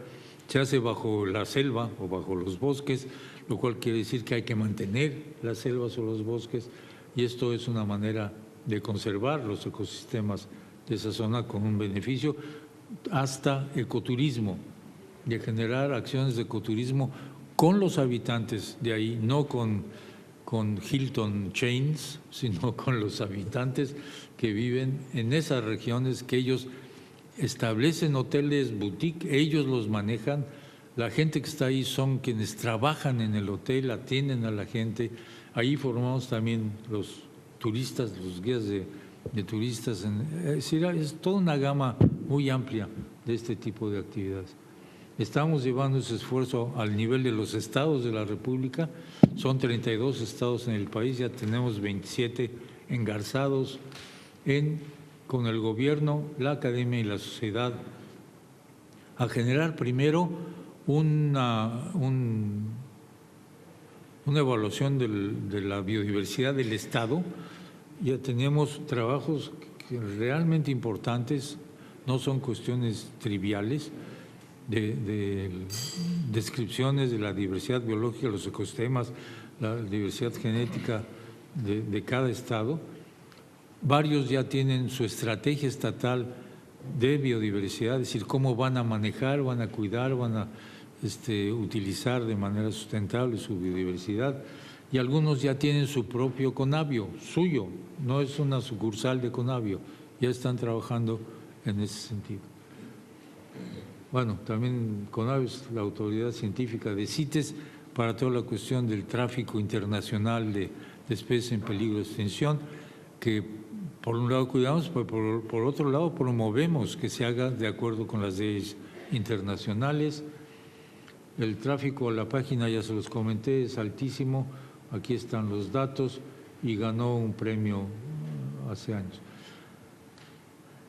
se hace bajo la selva o bajo los bosques, lo cual quiere decir que hay que mantener las selvas o los bosques, y esto es una manera de conservar los ecosistemas de esa zona con un beneficio, hasta ecoturismo, de generar acciones de ecoturismo con los habitantes de ahí, no con Hilton Chains, sino con los habitantes que viven en esas regiones, que ellos establecen hoteles boutique, ellos los manejan, la gente que está ahí son quienes trabajan en el hotel, atienden a la gente, ahí formamos también los turistas, los guías de turistas, es decir, es toda una gama muy amplia de este tipo de actividades. Estamos llevando ese esfuerzo al nivel de los estados de la República, son 32 estados en el país, ya tenemos 27 engarzados con el gobierno, la academia y la sociedad, a generar primero una evaluación de la biodiversidad del Estado. Ya tenemos trabajos realmente importantes, no son cuestiones triviales, de descripciones de la diversidad biológica, los ecosistemas, la diversidad genética de cada estado. Varios ya tienen su estrategia estatal de biodiversidad, es decir, cómo van a manejar, van a cuidar, van a utilizar de manera sustentable su biodiversidad, y algunos ya tienen su propio CONABIO, suyo, no es una sucursal de CONABIO, ya están trabajando en ese sentido. Bueno, también CONABIO es la autoridad científica de CITES para toda la cuestión del tráfico internacional de especies en peligro de extinción, que por un lado cuidamos, pero por otro lado promovemos que se haga de acuerdo con las leyes internacionales. El tráfico a la página, ya se los comenté, es altísimo, aquí están los datos, y ganó un premio hace años.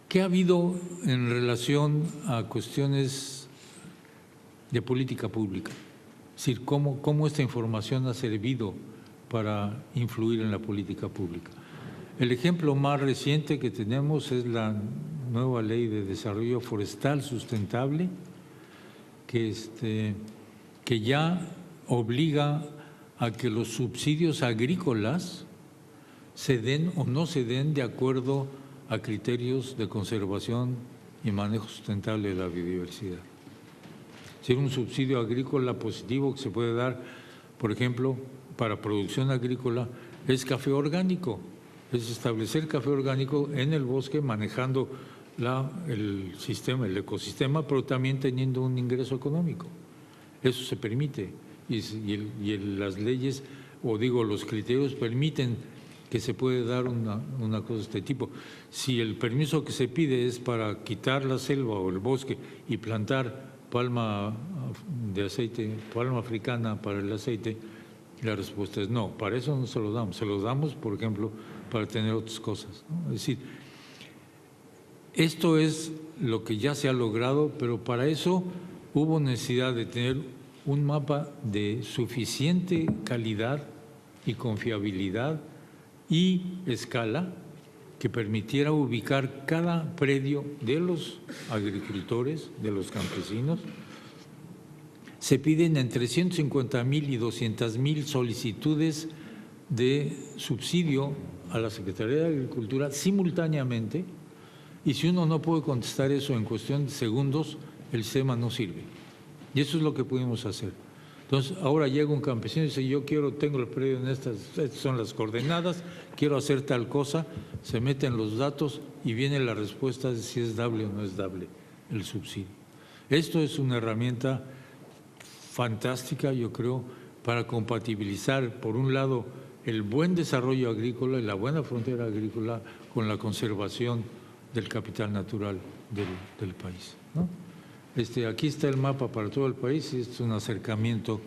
¿Qué ha habido en relación a cuestiones de política pública? Es decir, ¿cómo esta información ha servido para influir en la política pública? El ejemplo más reciente que tenemos es la nueva Ley de Desarrollo Forestal Sustentable, que ya obliga a que los subsidios agrícolas se den o no se den de acuerdo a criterios de conservación y manejo sustentable de la biodiversidad. Es decir, un subsidio agrícola positivo que se puede dar, por ejemplo, para producción agrícola es café orgánico, es establecer café orgánico en el bosque manejando el ecosistema, pero también teniendo un ingreso económico. Eso se permite y las leyes, o digo, los criterios permiten que se puede dar una cosa de este tipo. Si el permiso que se pide es para quitar la selva o el bosque y plantar palma de aceite, palma africana para el aceite, la respuesta es no, para eso no se lo damos, por ejemplo, para tener otras cosas, ¿no? Es decir, esto es lo que ya se ha logrado, pero para eso hubo necesidad de tener un mapa de suficiente calidad y confiabilidad y escala que permitiera ubicar cada predio de los agricultores, de los campesinos. Se piden entre 150,000 y 200,000 solicitudes de subsidio a la Secretaría de Agricultura simultáneamente, y si uno no puede contestar eso en cuestión de segundos, el sistema no sirve. Y eso es lo que pudimos hacer. Entonces, ahora llega un campesino y dice, yo tengo el predio en estas son las coordenadas, quiero hacer tal cosa, se meten los datos y viene la respuesta de si es dable o no es dable el subsidio. Esto es una herramienta fantástica, yo creo, para compatibilizar, por un lado, el buen desarrollo agrícola y la buena frontera agrícola con la conservación del capital natural del país, ¿no? Aquí está el mapa para todo el país y este es un acercamiento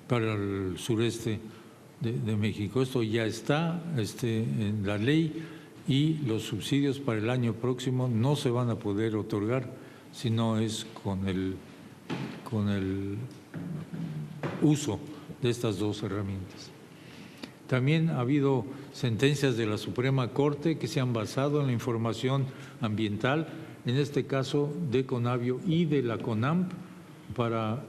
para el sureste de México. Esto ya está en la ley y los subsidios para el año próximo no se van a poder otorgar si no es con el uso de estas dos herramientas. También ha habido sentencias de la Suprema Corte que se han basado en la información ambiental, en este caso de Conavio y de la CONAMP, para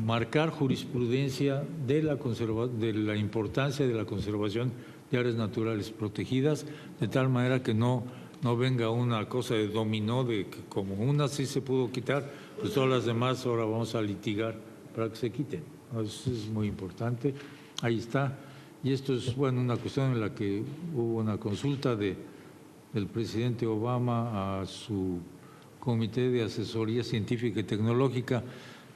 marcar jurisprudencia de la importancia de la conservación de áreas naturales protegidas, de tal manera que no venga una cosa de dominó, de que como una sí se pudo quitar, pues todas las demás ahora vamos a litigar para que se quiten. Eso es muy importante. Ahí está. Y esto es, bueno, una cuestión en la que hubo una consulta del presidente Obama a su Comité de Asesoría Científica y Tecnológica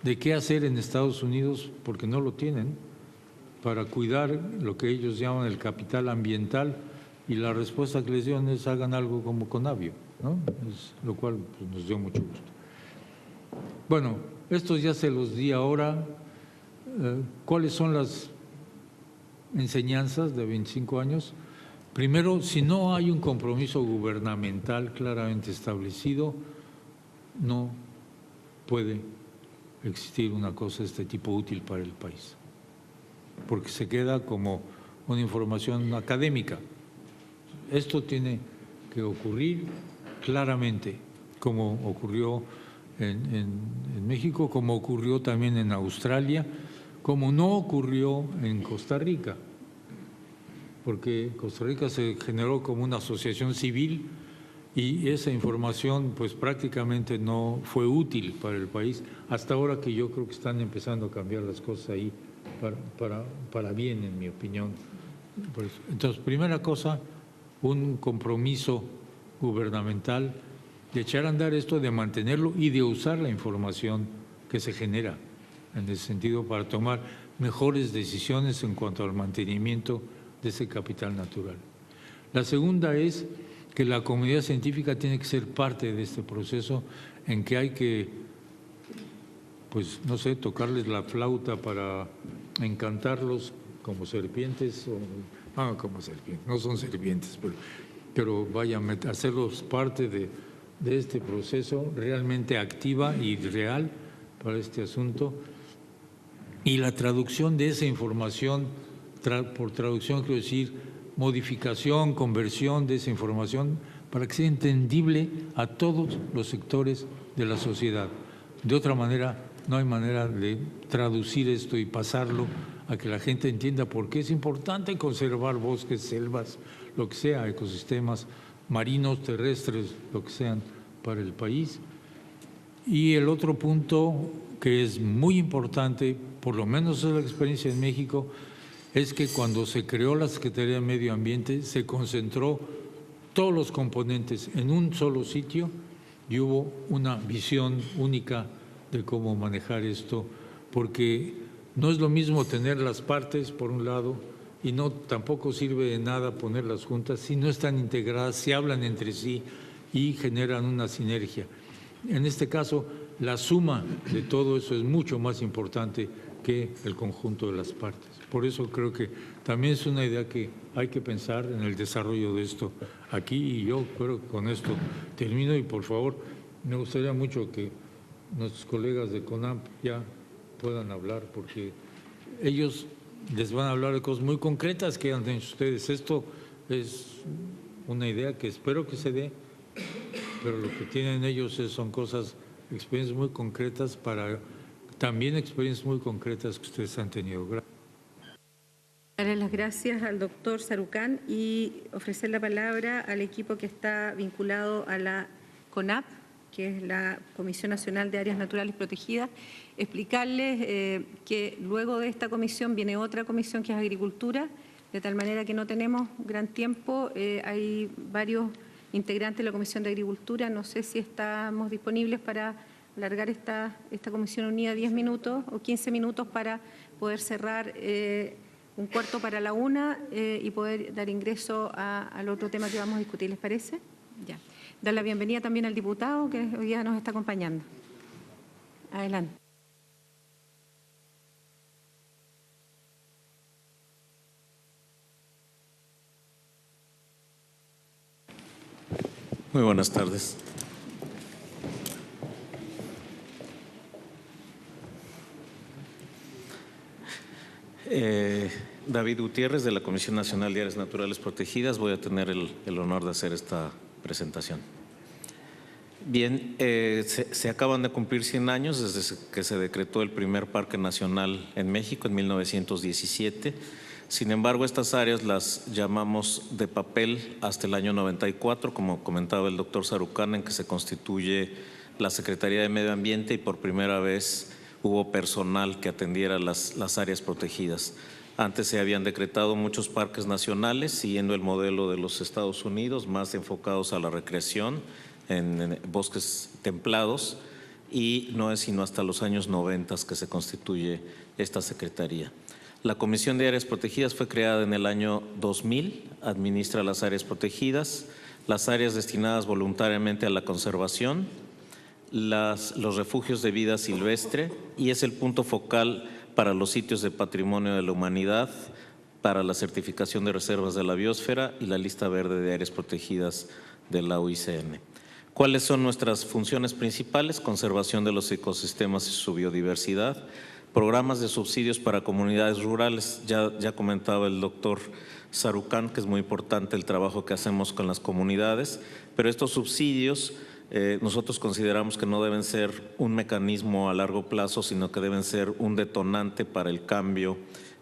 de qué hacer en Estados Unidos, porque no lo tienen, para cuidar lo que ellos llaman el capital ambiental, y la respuesta que les dieron es hagan algo como Conavio, ¿no? Lo cual pues, nos dio mucho gusto. Bueno, estos ya se los di ahora. ¿Cuáles son las enseñanzas de 25 años? Primero, si no hay un compromiso gubernamental claramente establecido, no puede existir una cosa de este tipo útil para el país, porque se queda como una información académica. Esto tiene que ocurrir claramente, como ocurrió en México, como ocurrió también en Australia, como no ocurrió en Costa Rica, porque Costa Rica se generó como una asociación civil y esa información pues prácticamente no fue útil para el país, hasta ahora que yo creo que están empezando a cambiar las cosas ahí para bien, en mi opinión. Entonces, primera cosa, un compromiso gubernamental de echar a andar esto, de mantenerlo y de usar la información que se genera en ese sentido para tomar mejores decisiones en cuanto al mantenimiento de ese capital natural. La segunda es que la comunidad científica tiene que ser parte de este proceso en que hay que, pues no sé, tocarles la flauta para encantarlos como serpientes, como serpientes, no son serpientes, pero vayan a hacerlos parte de este proceso realmente activa y real para este asunto. Y la traducción de esa información, por traducción quiero decir modificación, conversión de esa información para que sea entendible a todos los sectores de la sociedad. De otra manera, no hay manera de traducir esto y pasarlo a que la gente entienda por qué es importante conservar bosques, selvas, lo que sea, ecosistemas marinos, terrestres, lo que sean para el país. Y el otro punto que es muy importante, por lo menos es la experiencia en México, es que cuando se creó la Secretaría de Medio Ambiente se concentró todos los componentes en un solo sitio y hubo una visión única de cómo manejar esto, porque no es lo mismo tener las partes por un lado y no tampoco sirve de nada ponerlas juntas si no están integradas, si hablan entre sí y generan una sinergia. En este caso, la suma de todo eso es mucho más importante que el conjunto de las partes. Por eso creo que también es una idea que hay que pensar en el desarrollo de esto aquí, y yo creo que con esto termino. Y por favor, me gustaría mucho que nuestros colegas de CONAMP ya puedan hablar, porque ellos les van a hablar de cosas muy concretas que han hecho ustedes. Esto es una idea que espero que se dé, pero lo que tienen ellos son cosas, experiencias muy concretas también experiencias muy concretas que ustedes han tenido. Gracias. Darle las gracias al doctor Sarucán y ofrecer la palabra al equipo que está vinculado a la CONAP, que es la Comisión Nacional de Áreas Naturales Protegidas. Explicarles que luego de esta comisión viene otra comisión que es Agricultura, de tal manera que no tenemos gran tiempo. Hay varios integrantes de la Comisión de Agricultura. No sé si estamos disponibles para alargar esta comisión unida 10 minutos o 15 minutos para poder cerrar un cuarto para la 1 y poder dar ingreso al otro tema que vamos a discutir. ¿Les parece? Ya. Dar la bienvenida también al diputado que hoy día nos está acompañando. Adelante. Muy buenas tardes. David Gutiérrez, de la Comisión Nacional de Áreas Naturales Protegidas. Voy a tener el honor de hacer esta presentación. Bien, se acaban de cumplir 100 años desde que se decretó el primer parque nacional en México en 1917. Sin embargo, estas áreas las llamamos de papel hasta el año 94, como comentaba el doctor Sarucán, en que se constituye la Secretaría de Medio Ambiente y por primera vez hubo personal que atendiera las áreas protegidas. Antes se habían decretado muchos parques nacionales, siguiendo el modelo de los Estados Unidos, más enfocados a la recreación, en bosques templados, y no es sino hasta los años 90 que se constituye esta secretaría. La Comisión de Áreas Protegidas fue creada en el año 2000, administra las áreas protegidas, las áreas destinadas voluntariamente a la conservación, los refugios de vida silvestre, y es el punto focal para los sitios de patrimonio de la humanidad, para la certificación de reservas de la biosfera y la lista verde de áreas protegidas de la UICN. ¿Cuáles son nuestras funciones principales? Conservación de los ecosistemas y su biodiversidad, programas de subsidios para comunidades rurales. Ya comentaba el doctor Sarucán que es muy importante el trabajo que hacemos con las comunidades, pero estos subsidios nosotros consideramos que no deben ser un mecanismo a largo plazo, sino que deben ser un detonante para el cambio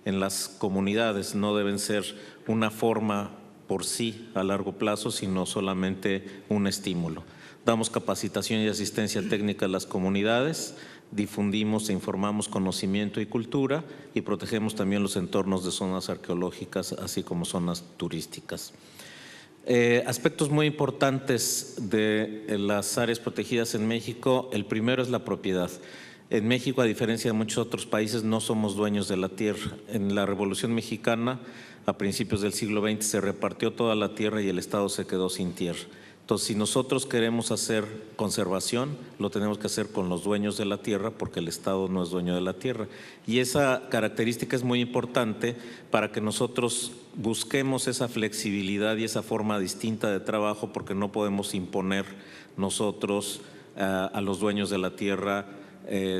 en las comunidades. No deben ser una forma por sí a largo plazo, sino solamente un estímulo. Damos capacitación y asistencia técnica a las comunidades, difundimos e informamos conocimiento y cultura y protegemos también los entornos de zonas arqueológicas, así como zonas turísticas. Aspectos muy importantes de las áreas protegidas en México. El primero es la propiedad. En México, a diferencia de muchos otros países, no somos dueños de la tierra. En la Revolución Mexicana, a principios del siglo XX, se repartió toda la tierra y el Estado se quedó sin tierra. Entonces, si nosotros queremos hacer conservación, lo tenemos que hacer con los dueños de la tierra, porque el Estado no es dueño de la tierra. Y esa característica es muy importante para que nosotros busquemos esa flexibilidad y esa forma distinta de trabajo, porque no podemos imponer nosotros a los dueños de la tierra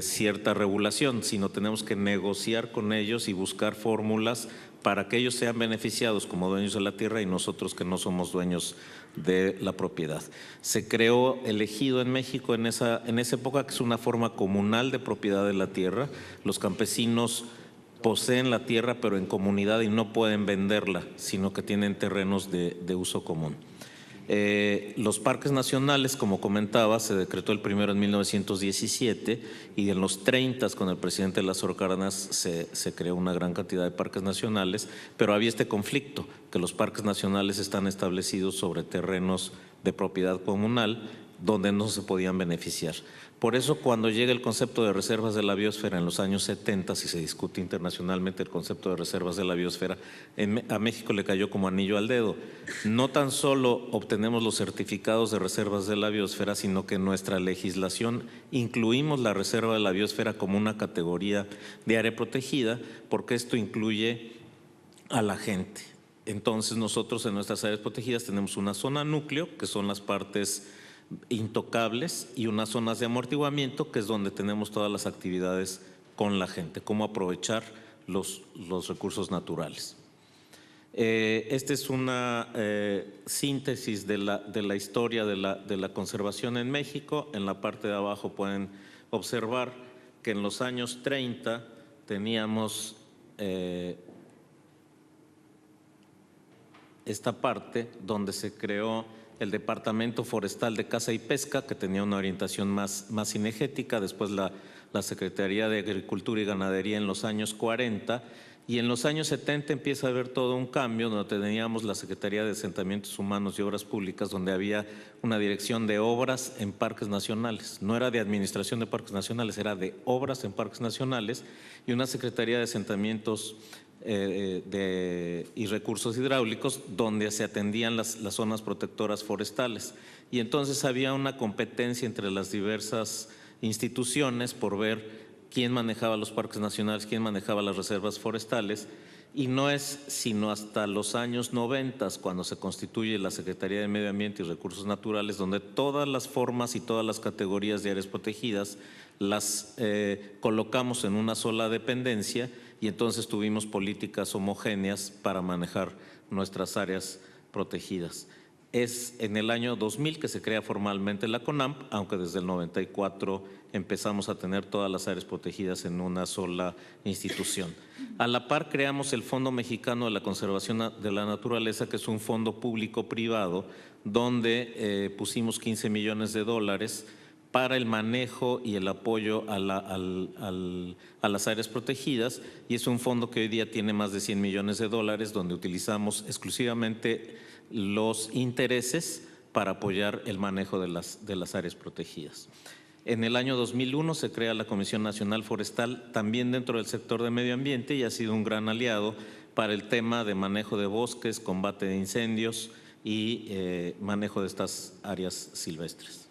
cierta regulación, sino tenemos que negociar con ellos y buscar fórmulas para que ellos sean beneficiados como dueños de la tierra y nosotros que no somos dueños de la propiedad. Se creó el ejido en México en esa época, que es una forma comunal de propiedad de la tierra. Los campesinos poseen la tierra pero en comunidad y no pueden venderla, sino que tienen terrenos de uso común. Los parques nacionales, como comentaba, se decretó el primero en 1917 y en los 30 con el presidente Lázaro Cárdenas se creó una gran cantidad de parques nacionales, pero había este conflicto, que los parques nacionales están establecidos sobre terrenos de propiedad comunal donde no se podían beneficiar. Por eso, cuando llega el concepto de reservas de la biosfera en los años 70, si se discute internacionalmente el concepto de reservas de la biosfera, a México le cayó como anillo al dedo. No tan solo obtenemos los certificados de reservas de la biosfera, sino que en nuestra legislación incluimos la reserva de la biosfera como una categoría de área protegida, porque esto incluye a la gente. Entonces, nosotros en nuestras áreas protegidas tenemos una zona núcleo, que son las partes intocables, y unas zonas de amortiguamiento, que es donde tenemos todas las actividades con la gente, cómo aprovechar los recursos naturales. Esta es una síntesis de la historia de la conservación en México. En la parte de abajo pueden observar que en los años 30 teníamos esta parte donde se creó el Departamento Forestal de Caza y Pesca, que tenía una orientación más cinegética, después la Secretaría de Agricultura y Ganadería en los años 40, y en los años 70 empieza a haber todo un cambio, donde teníamos la Secretaría de Asentamientos Humanos y Obras Públicas, donde había una dirección de obras en parques nacionales. No era de administración de parques nacionales, era de obras en parques nacionales, y una Secretaría de Asentamientos y recursos hidráulicos, donde se atendían las zonas protectoras forestales. Y entonces había una competencia entre las diversas instituciones por ver quién manejaba los parques nacionales, quién manejaba las reservas forestales, y no es sino hasta los años 90, cuando se constituye la Secretaría de Medio Ambiente y Recursos Naturales, donde todas las formas y todas las categorías de áreas protegidas las colocamos en una sola dependencia, y entonces tuvimos políticas homogéneas para manejar nuestras áreas protegidas. Es en el año 2000 que se crea formalmente la CONAMP, aunque desde el 94 empezamos a tener todas las áreas protegidas en una sola institución. A la par creamos el Fondo Mexicano de la Conservación de la Naturaleza, que es un fondo público-privado, donde pusimos $15 millones para el manejo y el apoyo a las áreas protegidas, y es un fondo que hoy día tiene más de $100 millones, donde utilizamos exclusivamente los intereses para apoyar el manejo de las áreas protegidas. En el año 2001 se crea la Comisión Nacional Forestal, también dentro del sector de medio ambiente, y ha sido un gran aliado para el tema de manejo de bosques, combate de incendios y manejo de estas áreas silvestres.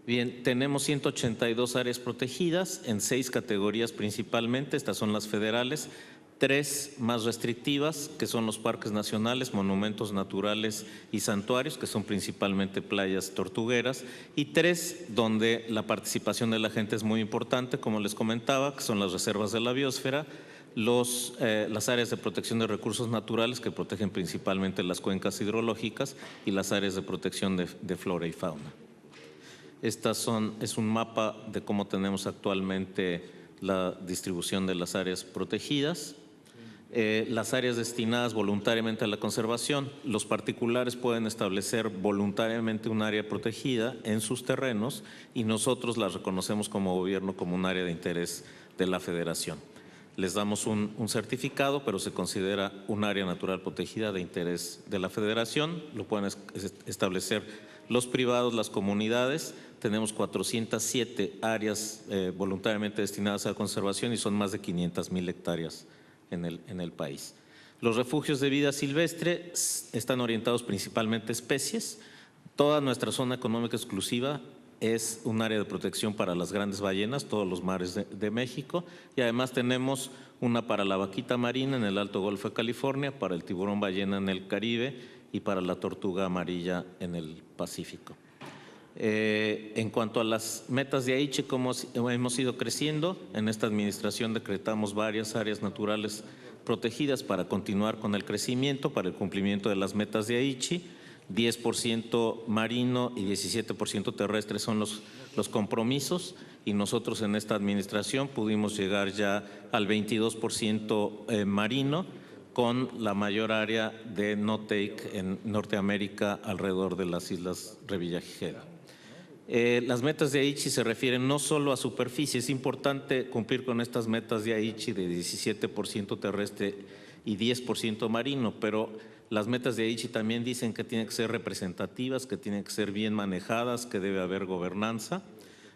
Bien, tenemos 182 áreas protegidas en 6 categorías principalmente. Estas son las federales, 3 más restrictivas, que son los parques nacionales, monumentos naturales y santuarios, que son principalmente playas tortugueras, y 3 donde la participación de la gente es muy importante, como les comentaba, que son las reservas de la biosfera, las áreas de protección de recursos naturales, que protegen principalmente las cuencas hidrológicas, y las áreas de protección de flora y fauna. Es un mapa de cómo tenemos actualmente la distribución de las áreas protegidas. Las áreas destinadas voluntariamente a la conservación, los particulares pueden establecer voluntariamente un área protegida en sus terrenos, y nosotros las reconocemos como gobierno como un área de interés de la Federación. Les damos un certificado, pero se considera un área natural protegida de interés de la Federación. Lo pueden establecer los privados, las comunidades. Tenemos 407 áreas voluntariamente destinadas a la conservación, y son más de 500,000 hectáreas en el país. Los refugios de vida silvestre están orientados principalmente a especies. Toda nuestra zona económica exclusiva es un área de protección para las grandes ballenas, todos los mares de México, y además tenemos una para la vaquita marina en el Alto Golfo de California, para el tiburón ballena en el Caribe y para la tortuga amarilla en el Pacífico. En cuanto a las metas de Aichi, como hemos ido creciendo, en esta administración decretamos varias áreas naturales protegidas para continuar con el crecimiento, para el cumplimiento de las metas de Aichi. 10% marino y 17% terrestre son los compromisos, y nosotros en esta administración pudimos llegar ya al 22% marino, con la mayor área de no-take en Norteamérica alrededor de las Islas Revillagigedo. Las metas de Aichi se refieren no solo a superficie, es importante cumplir con estas metas de Aichi de 17% terrestre y 10% marino, pero las metas de Aichi también dicen que tienen que ser representativas, que tienen que ser bien manejadas, que debe haber gobernanza.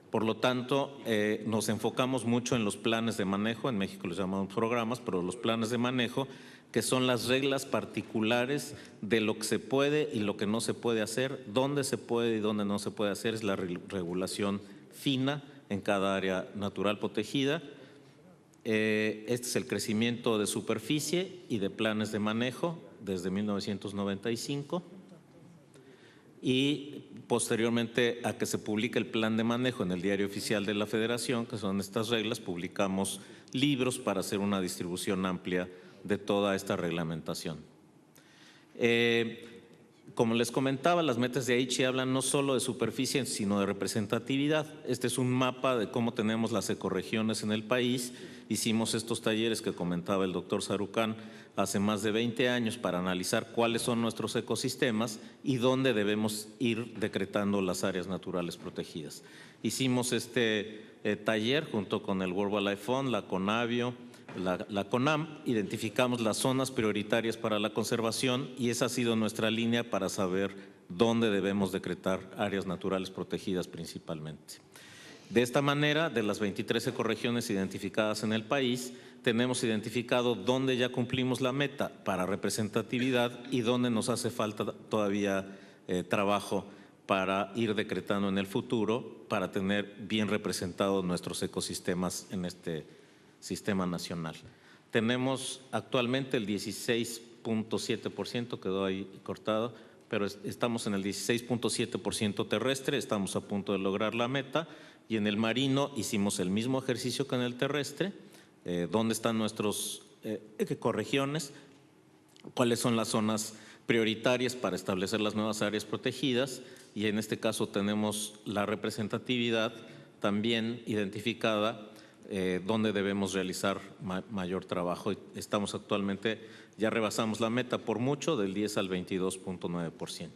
Por lo tanto, nos enfocamos mucho en los planes de manejo, en México los llamamos programas, pero los planes de manejo, que son las reglas particulares de lo que se puede y lo que no se puede hacer, dónde se puede y dónde no se puede hacer, es la regulación fina en cada área natural protegida. Este es el crecimiento de superficie y de planes de manejo desde 1995 y posteriormente a que se publique el plan de manejo en el Diario Oficial de la Federación, que son estas reglas, publicamos libros para hacer una distribución amplia de toda esta reglamentación. Como les comentaba, las metas de Aichi hablan no solo de superficie, sino de representatividad. Este es un mapa de cómo tenemos las ecorregiones en el país. Hicimos estos talleres que comentaba el doctor Sarucán hace más de 20 años para analizar cuáles son nuestros ecosistemas y dónde debemos ir decretando las áreas naturales protegidas. Hicimos este taller junto con el World Wildlife Fund, la CONAVIO, la CONAM, identificamos las zonas prioritarias para la conservación y esa ha sido nuestra línea para saber dónde debemos decretar áreas naturales protegidas principalmente. De esta manera, de las 23 ecorregiones identificadas en el país, tenemos identificado dónde ya cumplimos la meta para representatividad y dónde nos hace falta todavía trabajo para ir decretando en el futuro para tener bien representados nuestros ecosistemas en este sistema nacional. Tenemos actualmente el 16.7%, quedó ahí cortado, pero estamos en el 16.7% terrestre, estamos a punto de lograr la meta, y en el marino hicimos el mismo ejercicio que en el terrestre, dónde están nuestras ecorregiones, cuáles son las zonas prioritarias para establecer las nuevas áreas protegidas, y en este caso tenemos la representatividad también identificada, donde debemos realizar mayor trabajo. Estamos actualmente, ya rebasamos la meta por mucho, del 10 al 22.9%.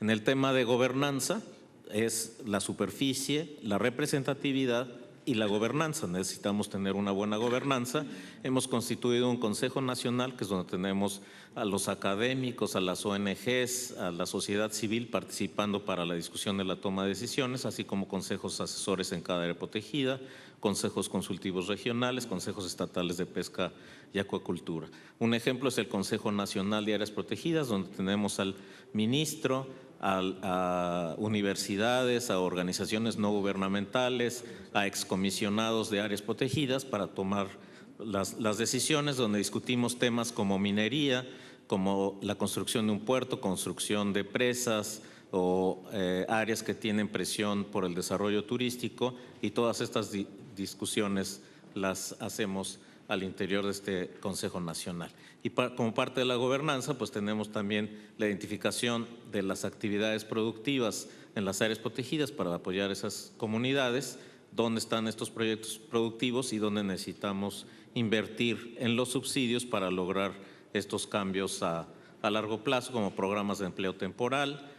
En el tema de gobernanza, es la superficie, la representatividad y la gobernanza. Necesitamos tener una buena gobernanza. Hemos constituido un Consejo Nacional, que es donde tenemos a los académicos, a las ONGs, a la sociedad civil participando para la discusión de la toma de decisiones, así como consejos asesores en cada área protegida, consejos consultivos regionales, consejos estatales de pesca y acuacultura. Un ejemplo es el Consejo Nacional de Áreas Protegidas, donde tenemos al ministro, a universidades, a organizaciones no gubernamentales, a excomisionados de áreas protegidas para tomar las decisiones, donde discutimos temas como minería, como la construcción de un puerto, construcción de presas o áreas que tienen presión por el desarrollo turístico, y todas estas discusiones las hacemos al interior de este Consejo Nacional. Y como parte de la gobernanza, pues tenemos también la identificación de las actividades productivas en las áreas protegidas para apoyar esas comunidades, dónde están estos proyectos productivos y dónde necesitamos invertir en los subsidios para lograr estos cambios a largo plazo, como programas de empleo temporal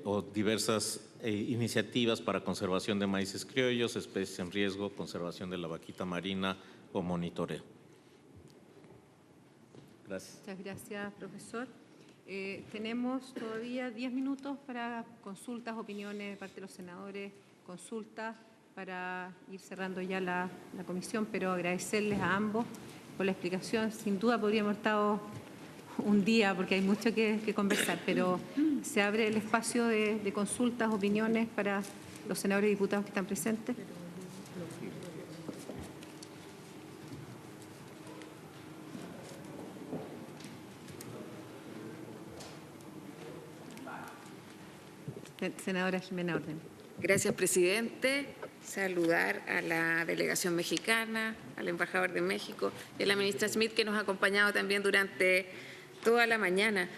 o diversas iniciativas para conservación de maíces criollos, especies en riesgo, conservación de la vaquita marina o monitoreo. Gracias. Muchas gracias, profesor. Tenemos todavía 10 minutos para consultas, opiniones de parte de los senadores, consultas para ir cerrando ya la comisión, pero agradecerles a ambos por la explicación. Sin duda podríamos haber estado un día porque hay mucho que conversar, pero se abre el espacio de consultas, opiniones para los senadores y diputados que están presentes. Senadora Jimena Orden. Gracias, presidente. Saludar a la delegación mexicana, al embajador de México y a la ministra Smith, que nos ha acompañado también durante toda la mañana.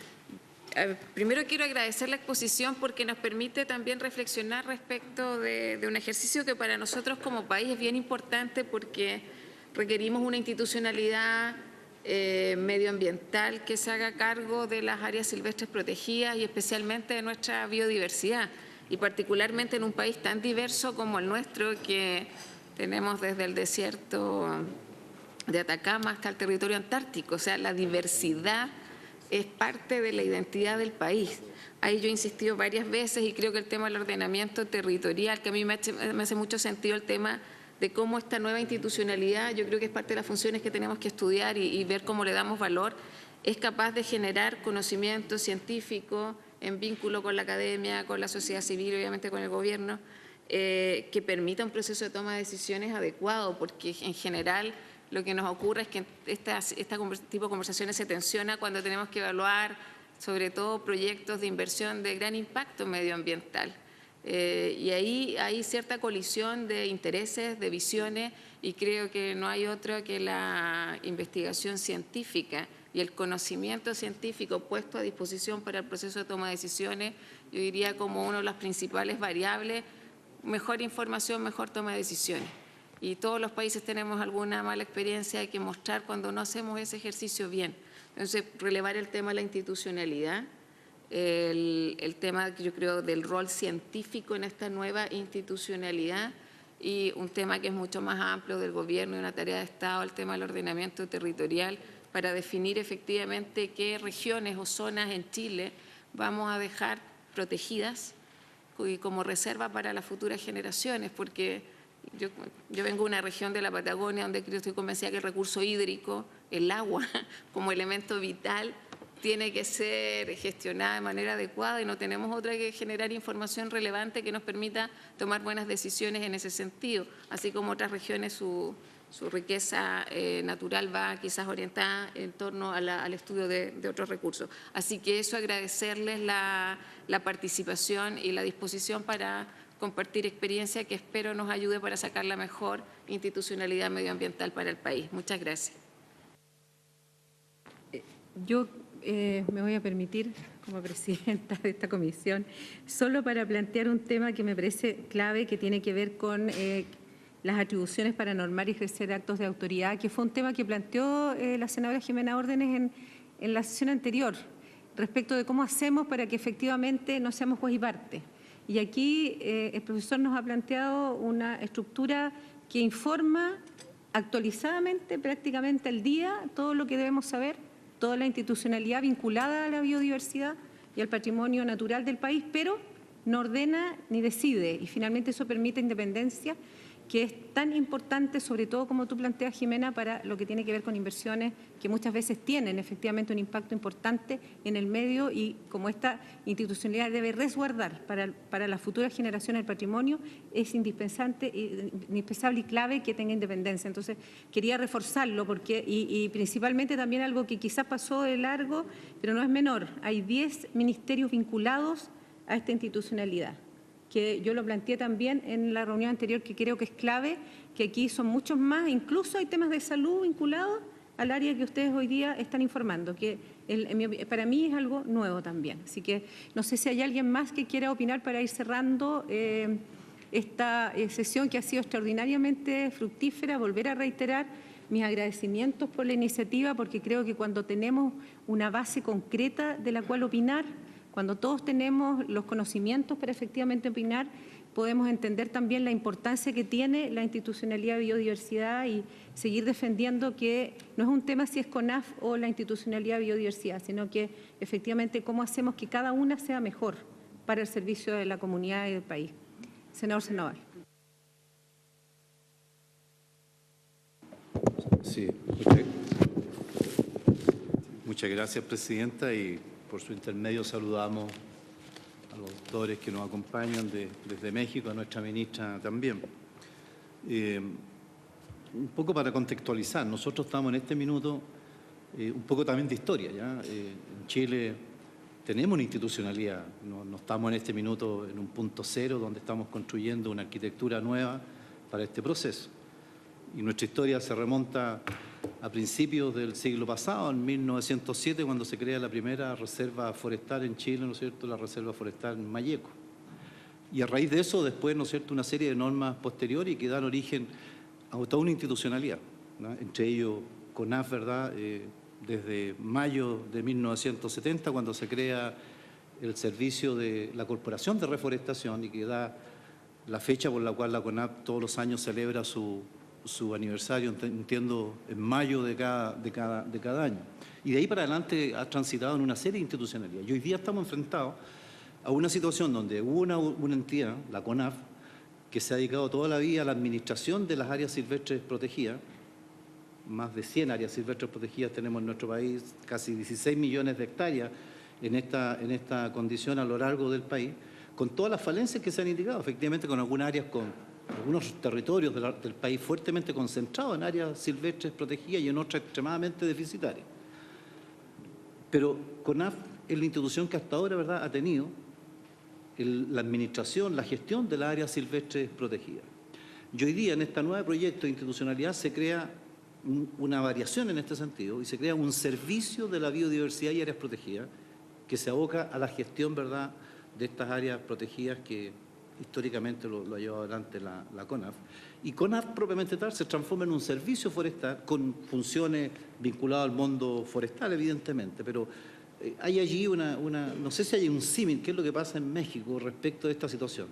Primero quiero agradecer la exposición porque nos permite también reflexionar respecto de un ejercicio que para nosotros como país es bien importante, porque requerimos una institucionalidad medioambiental que se haga cargo de las áreas silvestres protegidas y especialmente de nuestra biodiversidad, y particularmente en un país tan diverso como el nuestro, que tenemos desde el desierto de Atacama hasta el territorio antártico. O sea, la diversidad es parte de la identidad del país. Ahí yo he insistido varias veces y creo que el tema del ordenamiento territorial, que a mí me hace mucho sentido el tema de cómo esta nueva institucionalidad, yo creo que es parte de las funciones que tenemos que estudiar y ver cómo le damos valor, es capaz de generar conocimiento científico en vínculo con la academia, con la sociedad civil, obviamente con el gobierno, que permita un proceso de toma de decisiones adecuado, porque en general lo que nos ocurre es que este tipo de conversaciones se tensiona cuando tenemos que evaluar sobre todo proyectos de inversión de gran impacto medioambiental. Y ahí hay cierta colisión de intereses, de visiones, y creo que no hay otra que la investigación científica y el conocimiento científico puesto a disposición para el proceso de toma de decisiones, yo diría como una de las principales variables: mejor información, mejor toma de decisiones. Y todos los países tenemos alguna mala experiencia, hay que mostrar cuando no hacemos ese ejercicio bien. Entonces, relevar el tema de la institucionalidad, el tema, yo creo, del rol científico en esta nueva institucionalidad, y un tema que es mucho más amplio del gobierno y una tarea de Estado, el tema del ordenamiento territorial, para definir efectivamente qué regiones o zonas en Chile vamos a dejar protegidas y como reserva para las futuras generaciones, porque yo vengo de una región de la Patagonia donde estoy convencida que el recurso hídrico, el agua, como elemento vital, tiene que ser gestionada de manera adecuada, y no tenemos otra que generar información relevante que nos permita tomar buenas decisiones en ese sentido, así como otras regiones su riqueza natural va quizás orientada en torno al estudio de otros recursos. Así que eso, agradecerles la participación y la disposición para compartir experiencia que espero nos ayude para sacar la mejor institucionalidad medioambiental para el país. Muchas gracias. Yo me voy a permitir, como presidenta de esta comisión, solo para plantear un tema que me parece clave, que tiene que ver con las atribuciones para normar y ejercer actos de autoridad, que fue un tema que planteó la senadora Jimena Órdenes en la sesión anterior, respecto de cómo hacemos para que efectivamente no seamos juez y parte. Y aquí el profesor nos ha planteado una estructura que informa actualizadamente, prácticamente al día, todo lo que debemos saber, toda la institucionalidad vinculada a la biodiversidad y al patrimonio natural del país, pero no ordena ni decide, y finalmente eso permite independencia, que es tan importante, sobre todo como tú planteas, Jimena, para lo que tiene que ver con inversiones que muchas veces tienen efectivamente un impacto importante en el medio, y como esta institucionalidad debe resguardar para las futuras generaciones el patrimonio, es indispensable y clave que tenga independencia. Entonces, quería reforzarlo porque, y principalmente también algo que quizás pasó de largo, pero no es menor, hay 10 ministerios vinculados a esta institucionalidad, que yo lo planteé también en la reunión anterior, que creo que es clave, que aquí son muchos más, incluso hay temas de salud vinculados al área que ustedes hoy día están informando, que para mí es algo nuevo también. Así que no sé si hay alguien más que quiera opinar para ir cerrando esta sesión que ha sido extraordinariamente fructífera. Volver a reiterar mis agradecimientos por la iniciativa, porque creo que cuando tenemos una base concreta de la cual opinar, cuando todos tenemos los conocimientos para efectivamente opinar, podemos entender también la importancia que tiene la institucionalidad de biodiversidad y seguir defendiendo que no es un tema si es CONAF o la institucionalidad de biodiversidad, sino que efectivamente cómo hacemos que cada una sea mejor para el servicio de la comunidad y del país. Senador Sandoval. Sí, muchas gracias, presidenta, y por su intermedio saludamos a los doctores que nos acompañan desde México, a nuestra ministra también. Un poco para contextualizar, nosotros estamos en este minuto un poco también de historia, ¿ya? En Chile tenemos una institucionalidad, no estamos en este minuto en un punto cero donde estamos construyendo una arquitectura nueva para este proceso. Y nuestra historia se remonta a principios del siglo pasado, en 1907, cuando se crea la primera reserva forestal en Chile, ¿no es cierto?, la reserva forestal en Malleco. Y a raíz de eso, después, ¿no es cierto?, una serie de normas posteriores que dan origen a toda una institucionalidad, ¿no? Entre ellos CONAF, ¿verdad? Desde mayo de 1970, cuando se crea el servicio de la Corporación de Reforestación y que da la fecha por la cual la CONAF todos los años celebra su aniversario, entiendo, en mayo de cada año. Y de ahí para adelante ha transitado en una serie de institucionalidades. Y hoy día estamos enfrentados a una situación donde hubo una entidad, la CONAF, que se ha dedicado toda la vida a la administración de las áreas silvestres protegidas. Más de 100 áreas silvestres protegidas tenemos en nuestro país, casi 16 millones de hectáreas en esta condición a lo largo del país, con todas las falencias que se han indicado, efectivamente con algunas áreas, con algunos territorios del país fuertemente concentrados en áreas silvestres protegidas y en otras extremadamente deficitarias. Pero CONAF es la institución que hasta ahora, ¿verdad?, ha tenido la administración, la gestión de las áreas silvestres protegidas. Y hoy día, en este nuevo proyecto de institucionalidad, se crea una variación en este sentido y se crea un servicio de la biodiversidad y áreas protegidas que se aboca a la gestión, ¿verdad?, de estas áreas protegidas que históricamente lo ha llevado adelante la CONAF. Y CONAF, propiamente tal, se transforma en un servicio forestal con funciones vinculadas al mundo forestal, evidentemente, pero hay allí no sé si hay un símil, qué es lo que pasa en México respecto de esta situación.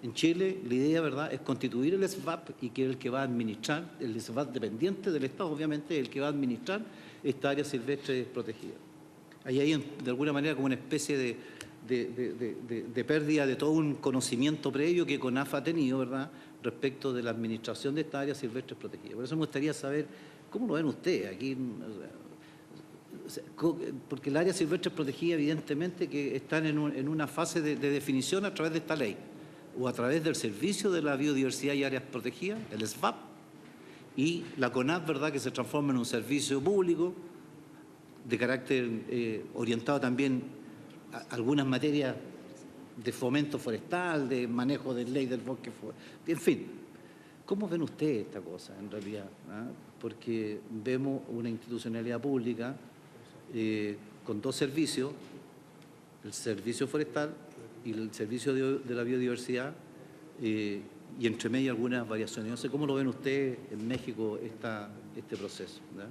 En Chile, la idea, ¿verdad?, es constituir el SVAP y que es el que va a administrar, el SVAP dependiente del Estado, obviamente, es el que va a administrar esta área silvestre protegida. Ahí hay, de alguna manera, como una especie de pérdida de todo un conocimiento previo que CONAF ha tenido, ¿verdad?, respecto de la administración de esta área silvestre protegida. Por eso me gustaría saber cómo lo ven ustedes aquí, porque el área silvestre protegida, evidentemente, que están en una fase de definición a través de esta ley o a través del Servicio de la Biodiversidad y Áreas Protegidas, el SVAP, y la CONAF, ¿verdad?, que se transforma en un servicio público de carácter orientado también a algunas materias de fomento forestal, de manejo de ley del bosque, en fin. ¿Cómo ven ustedes esta cosa, en realidad? Porque vemos una institucionalidad pública con dos servicios, el servicio forestal y el servicio de la biodiversidad, y entre medio algunas variaciones. No sé cómo lo ven ustedes en México este proceso, ¿verdad?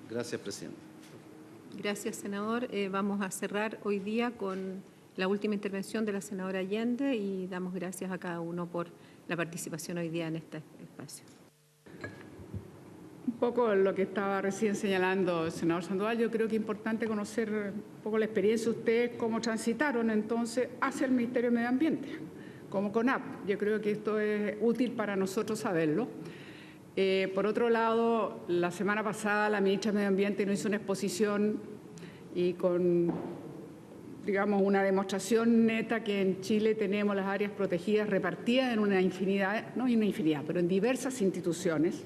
Gracias, presidente. Gracias, senador. Vamos a cerrar hoy día con la última intervención de la senadora Allende y damos gracias a cada uno por la participación hoy día en este espacio. Un poco lo que estaba recién señalando el senador Sandoval, yo creo que es importante conocer un poco la experiencia de ustedes, cómo transitaron entonces hacia el Ministerio de Medio Ambiente, como CONAF. Yo creo que esto es útil para nosotros saberlo. Por otro lado, la semana pasada la ministra de Medio Ambiente nos hizo una exposición y con, digamos, una demostración neta que en Chile tenemos las áreas protegidas repartidas en una infinidad, no en una infinidad, pero en diversas instituciones,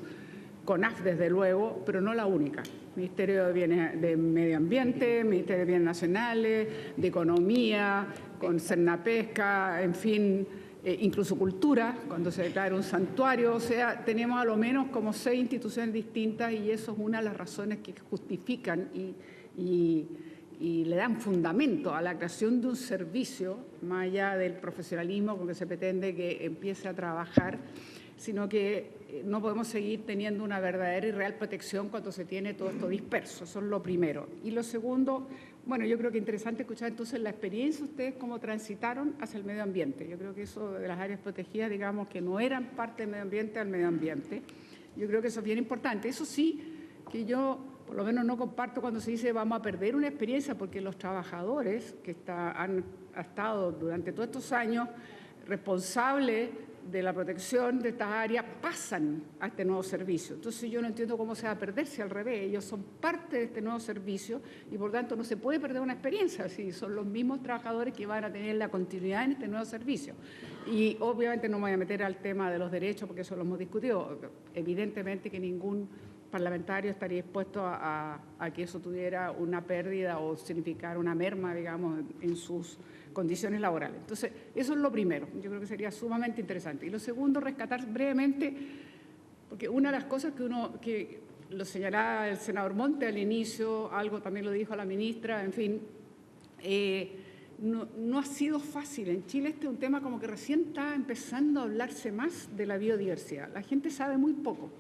CONAF desde luego, pero no la única. Ministerio de Medio Ambiente, Ministerio de Bienes Nacionales, de Economía, con Cernapesca, en fin, incluso Cultura, cuando se declara un santuario. O sea, tenemos a lo menos como 6 instituciones distintas y eso es una de las razones que justifican y le dan fundamento a la creación de un servicio, más allá del profesionalismo con que se pretende que empiece a trabajar, sino que no podemos seguir teniendo una verdadera y real protección cuando se tiene todo esto disperso. Eso es lo primero. Y lo segundo, bueno, yo creo que es interesante escuchar entonces la experiencia de ustedes, cómo transitaron hacia el medio ambiente. Yo creo que eso de las áreas protegidas, digamos, que no eran parte del medio ambiente al medio ambiente. Yo creo que eso es bien importante. Eso sí, que yo por lo menos no comparto cuando se dice vamos a perder una experiencia, porque los trabajadores que han estado durante todos estos años responsables de la protección de estas áreas pasan a este nuevo servicio. Entonces yo no entiendo cómo se va a perderse, al revés, ellos son parte de este nuevo servicio y por tanto no se puede perder una experiencia, si son los mismos trabajadores que van a tener la continuidad en este nuevo servicio. Y obviamente no me voy a meter al tema de los derechos porque eso lo hemos discutido, evidentemente que ningún parlamentario estaría dispuesto a que eso tuviera una pérdida o significar una merma, digamos, en sus condiciones laborales. Entonces, eso es lo primero. Yo creo que sería sumamente interesante. Y lo segundo, rescatar brevemente, porque una de las cosas que lo señalaba el senador Monte al inicio, algo también lo dijo la ministra, en fin, no ha sido fácil. En Chile este es un tema como que recién está empezando a hablarse más de la biodiversidad. La gente sabe muy poco.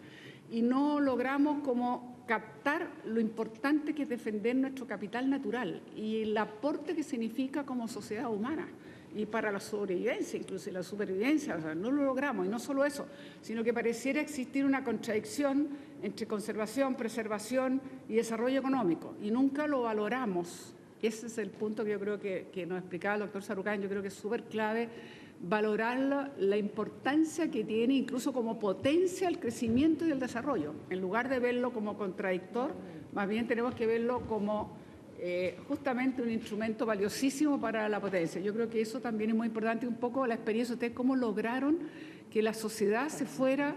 y no logramos como captar lo importante que es defender nuestro capital natural y el aporte que significa como sociedad humana y para la sobrevivencia, incluso la supervivencia. O sea, no lo logramos, y no solo eso, sino que pareciera existir una contradicción entre conservación, preservación y desarrollo económico, y nunca lo valoramos. Ese es el punto que yo creo que nos explicaba el doctor Sarucán. Yo creo que es súper clave valorar la importancia que tiene incluso como potencia el crecimiento y el desarrollo. En lugar de verlo como contradictor, más bien tenemos que verlo como justamente un instrumento valiosísimo para la potencia. Yo creo que eso también es muy importante, un poco la experiencia de ustedes, cómo lograron que la sociedad se fuera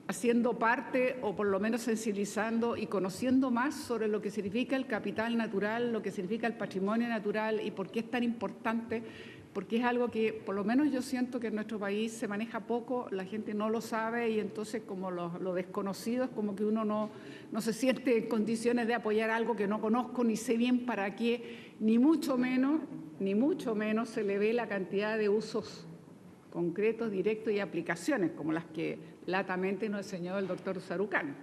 haciendo parte, o por lo menos sensibilizando y conociendo más sobre lo que significa el capital natural, lo que significa el patrimonio natural y por qué es tan importante, porque es algo que por lo menos yo siento que en nuestro país se maneja poco, la gente no lo sabe, y entonces como lo desconocido es como que uno no se siente en condiciones de apoyar algo que no conozco ni sé bien para qué, ni mucho menos se le ve la cantidad de usos concretos, directos y aplicaciones como las que latamente nos enseñó el doctor Sarucán.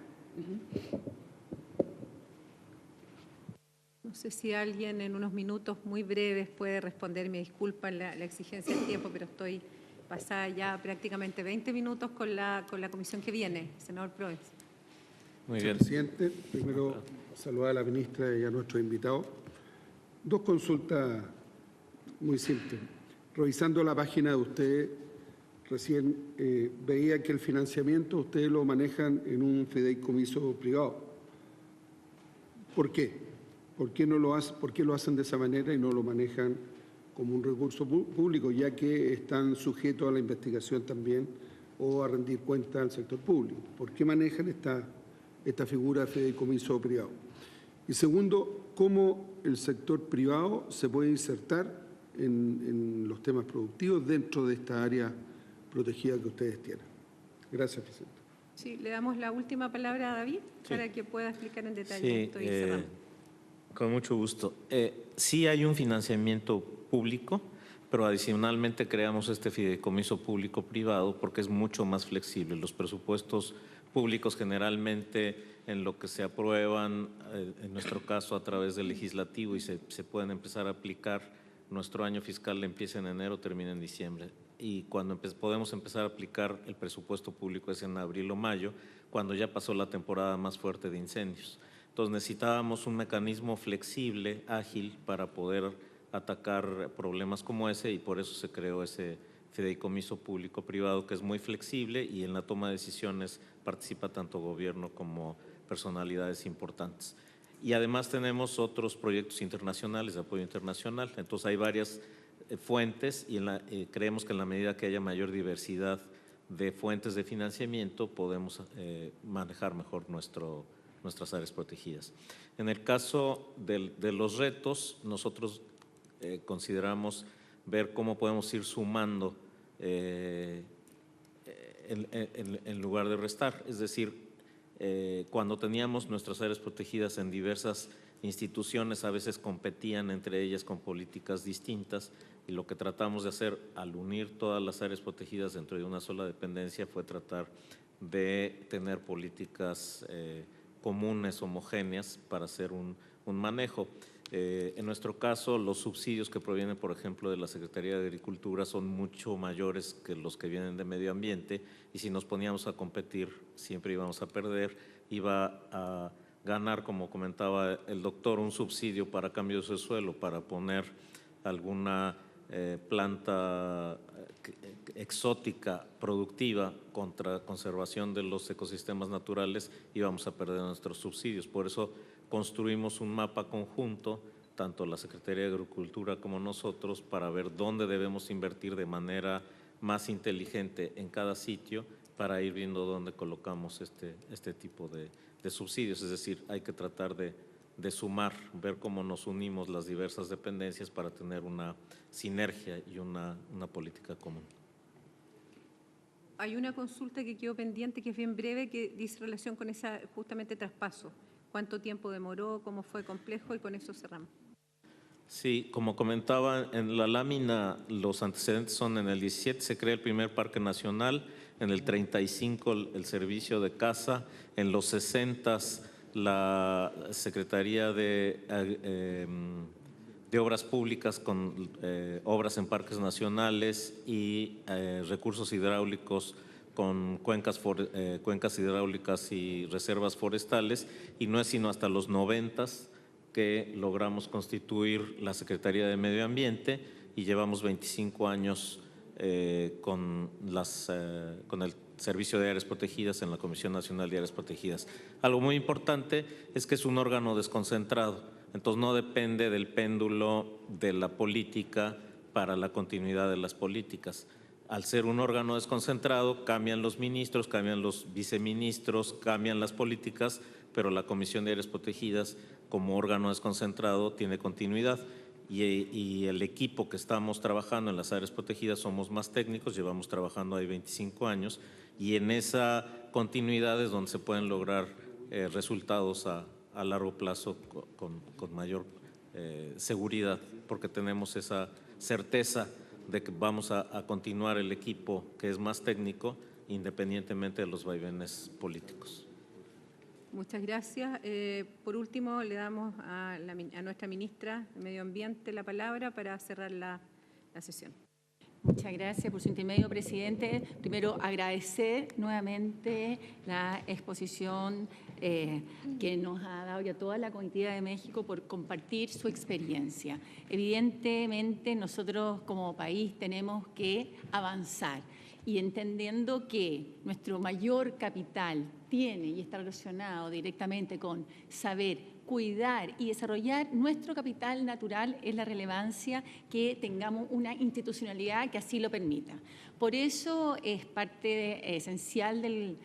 No sé si alguien en unos minutos muy breves puede responder. Me disculpa la exigencia del tiempo, pero estoy pasada ya prácticamente 20 minutos con la comisión que viene. Senador Proes. Muy bien. Presidente, primero saludar a la ministra y a nuestros invitados. Dos consultas muy simples. Revisando la página de ustedes, recién veía que el financiamiento ustedes lo manejan en un fideicomiso privado. ¿Por qué? ¿Por qué lo hacen de esa manera y no lo manejan como un recurso público, ya que están sujetos a la investigación también o a rendir cuenta al sector público? ¿Por qué manejan esta figura de fideicomiso privado? Y segundo, ¿cómo el sector privado se puede insertar en los temas productivos dentro de esta área protegida que ustedes tienen? Gracias, presidente. Sí, le damos la última palabra a David para que pueda explicar en detalle esto y cerramos. Con mucho gusto. Sí hay un financiamiento público, pero adicionalmente creamos este fideicomiso público-privado porque es mucho más flexible. Los presupuestos públicos generalmente en lo que se aprueban, en nuestro caso a través del legislativo, y se pueden empezar a aplicar, nuestro año fiscal empieza en enero, termina en diciembre. Y cuando podemos empezar a aplicar el presupuesto público es en abril o mayo, cuando ya pasó la temporada más fuerte de incendios. Entonces necesitábamos un mecanismo flexible, ágil, para poder atacar problemas como ese, y por eso se creó ese fideicomiso público-privado, que es muy flexible, y en la toma de decisiones participa tanto gobierno como personalidades importantes. Y además tenemos otros proyectos internacionales, de apoyo internacional. Entonces hay varias fuentes, y creemos que en la medida que haya mayor diversidad de fuentes de financiamiento podemos manejar mejor nuestras áreas protegidas. En el caso de los retos, nosotros consideramos ver cómo podemos ir sumando en lugar de restar. Es decir, cuando teníamos nuestras áreas protegidas en diversas instituciones, a veces competían entre ellas con políticas distintas, y lo que tratamos de hacer al unir todas las áreas protegidas dentro de una sola dependencia fue tratar de tener políticas comunes, homogéneas, para hacer un manejo. En nuestro caso, los subsidios que provienen, por ejemplo, de la Secretaría de Agricultura son mucho mayores que los que vienen de Medio Ambiente, y si nos poníamos a competir siempre íbamos a perder. Iba a ganar, como comentaba el doctor, un subsidio para cambios de suelo, para poner alguna planta exótica productiva contra conservación de los ecosistemas naturales, íbamos a perder nuestros subsidios. Por eso construimos un mapa conjunto, tanto la Secretaría de Agricultura como nosotros, para ver dónde debemos invertir de manera más inteligente en cada sitio, para ir viendo dónde colocamos este tipo de subsidios. Es decir, hay que tratar de sumar, ver cómo nos unimos las diversas dependencias para tener una sinergia y una política común. Hay una consulta que quedó pendiente, que es bien breve, que dice relación con ese justamente traspaso. ¿Cuánto tiempo demoró? ¿Cómo fue complejo? Y con eso cerramos. Sí, como comentaba en la lámina, los antecedentes son: en el 17 se crea el primer parque nacional, en el 35 el servicio de caza, en los 60 la Secretaría de Obras Públicas con obras en parques nacionales y recursos hidráulicos con cuencas hidráulicas y reservas forestales, y no es sino hasta los 90 que logramos constituir la Secretaría de Medio Ambiente y llevamos 25 años con el Servicio de Áreas Protegidas en la Comisión Nacional de Áreas Protegidas. Algo muy importante es que es un órgano desconcentrado, entonces no depende del péndulo de la política para la continuidad de las políticas. Al ser un órgano desconcentrado, cambian los ministros, cambian los viceministros, cambian las políticas, pero la Comisión de Áreas Protegidas, como órgano desconcentrado, tiene continuidad. Y el equipo que estamos trabajando en las áreas protegidas somos más técnicos, llevamos trabajando ahí 25 años, y en esa continuidad es donde se pueden lograr resultados a largo plazo con mayor seguridad, porque tenemos esa certeza de que vamos a continuar el equipo que es más técnico, independientemente de los vaivenes políticos. Muchas gracias. Por último, le damos a nuestra ministra de Medio Ambiente la palabra para cerrar la sesión. Muchas gracias por su intermedio, presidente. Primero, agradecer nuevamente la exposición que nos ha dado ya toda la comitiva de México por compartir su experiencia. Evidentemente, nosotros como país tenemos que avanzar, y entendiendo que nuestro mayor capital tiene y está relacionado directamente con saber cuidar y desarrollar nuestro capital natural, es la relevancia que tengamos una institucionalidad que así lo permita. Por eso es parte esencial del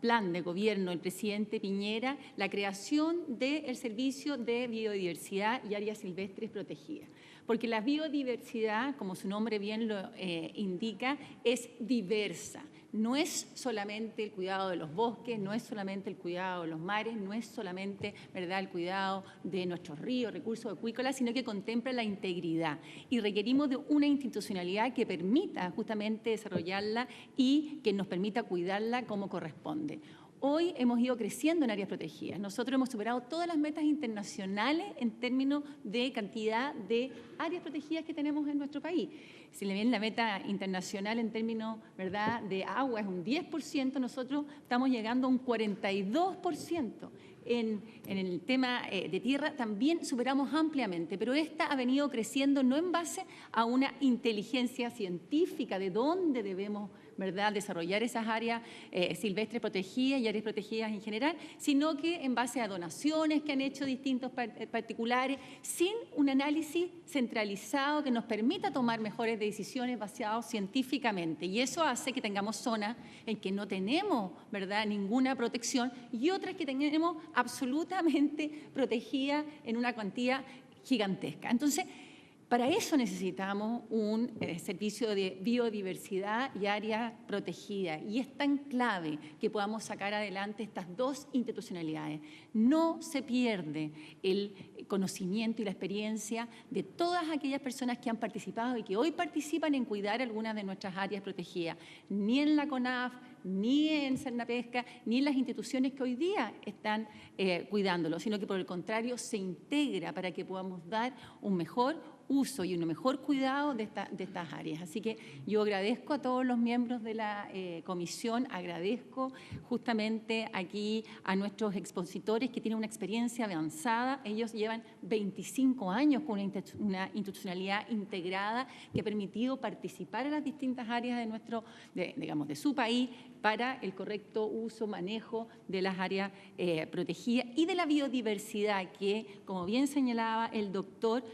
plan de gobierno del presidente Piñera la creación del Servicio de Biodiversidad y Áreas Silvestres Protegidas. Porque la biodiversidad, como su nombre bien lo indica, es diversa. No es solamente el cuidado de los bosques, no es solamente el cuidado de los mares, no es solamente, ¿verdad?, el cuidado de nuestros ríos, recursos acuícolas, sino que contempla la integridad. Y requerimos de una institucionalidad que permita justamente desarrollarla y que nos permita cuidarla como corresponde. Hoy hemos ido creciendo en áreas protegidas. Nosotros hemos superado todas las metas internacionales en términos de cantidad de áreas protegidas que tenemos en nuestro país. Si le ven la meta internacional en términos, ¿verdad?, de agua es un 10%, nosotros estamos llegando a un 42%. En el tema de tierra también superamos ampliamente, pero esta ha venido creciendo no en base a una inteligencia científica de dónde debemos, ¿verdad?, desarrollar esas áreas silvestres protegidas y áreas protegidas en general, sino que en base a donaciones que han hecho distintos particulares, sin un análisis centralizado que nos permita tomar mejores decisiones basadas científicamente. Y eso hace que tengamos zonas en que no tenemos, ¿verdad?, ninguna protección, y otras que tenemos absolutamente protegidas en una cuantía gigantesca. Entonces, para eso necesitamos un servicio de biodiversidad y área protegida, y es tan clave que podamos sacar adelante estas dos institucionalidades. No se pierde el conocimiento y la experiencia de todas aquellas personas que han participado y que hoy participan en cuidar algunas de nuestras áreas protegidas, ni en la CONAF, ni en Cernapesca, ni en las instituciones que hoy día están cuidándolo, sino que por el contrario se integra para que podamos dar un mejor uso y un mejor cuidado de estas áreas. Así que yo agradezco a todos los miembros de la comisión, agradezco justamente aquí a nuestros expositores que tienen una experiencia avanzada. Ellos llevan 25 años con una institucionalidad integrada que ha permitido participar en las distintas áreas de su país para el correcto uso, manejo de las áreas protegidas y de la biodiversidad que, como bien señalaba el doctor,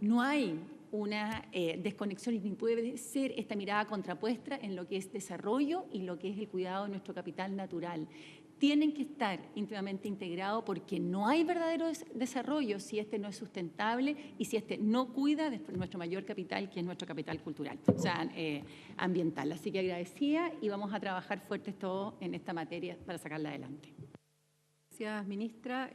no hay una desconexión y ni puede ser esta mirada contrapuesta en lo que es desarrollo y lo que es el cuidado de nuestro capital natural. Tienen que estar íntimamente integrados porque no hay verdadero desarrollo si este no es sustentable y si este no cuida de nuestro mayor capital, que es nuestro capital cultural, o sea, ambiental. Así que agradecida y vamos a trabajar fuertes todos en esta materia para sacarla adelante. Gracias, ministra.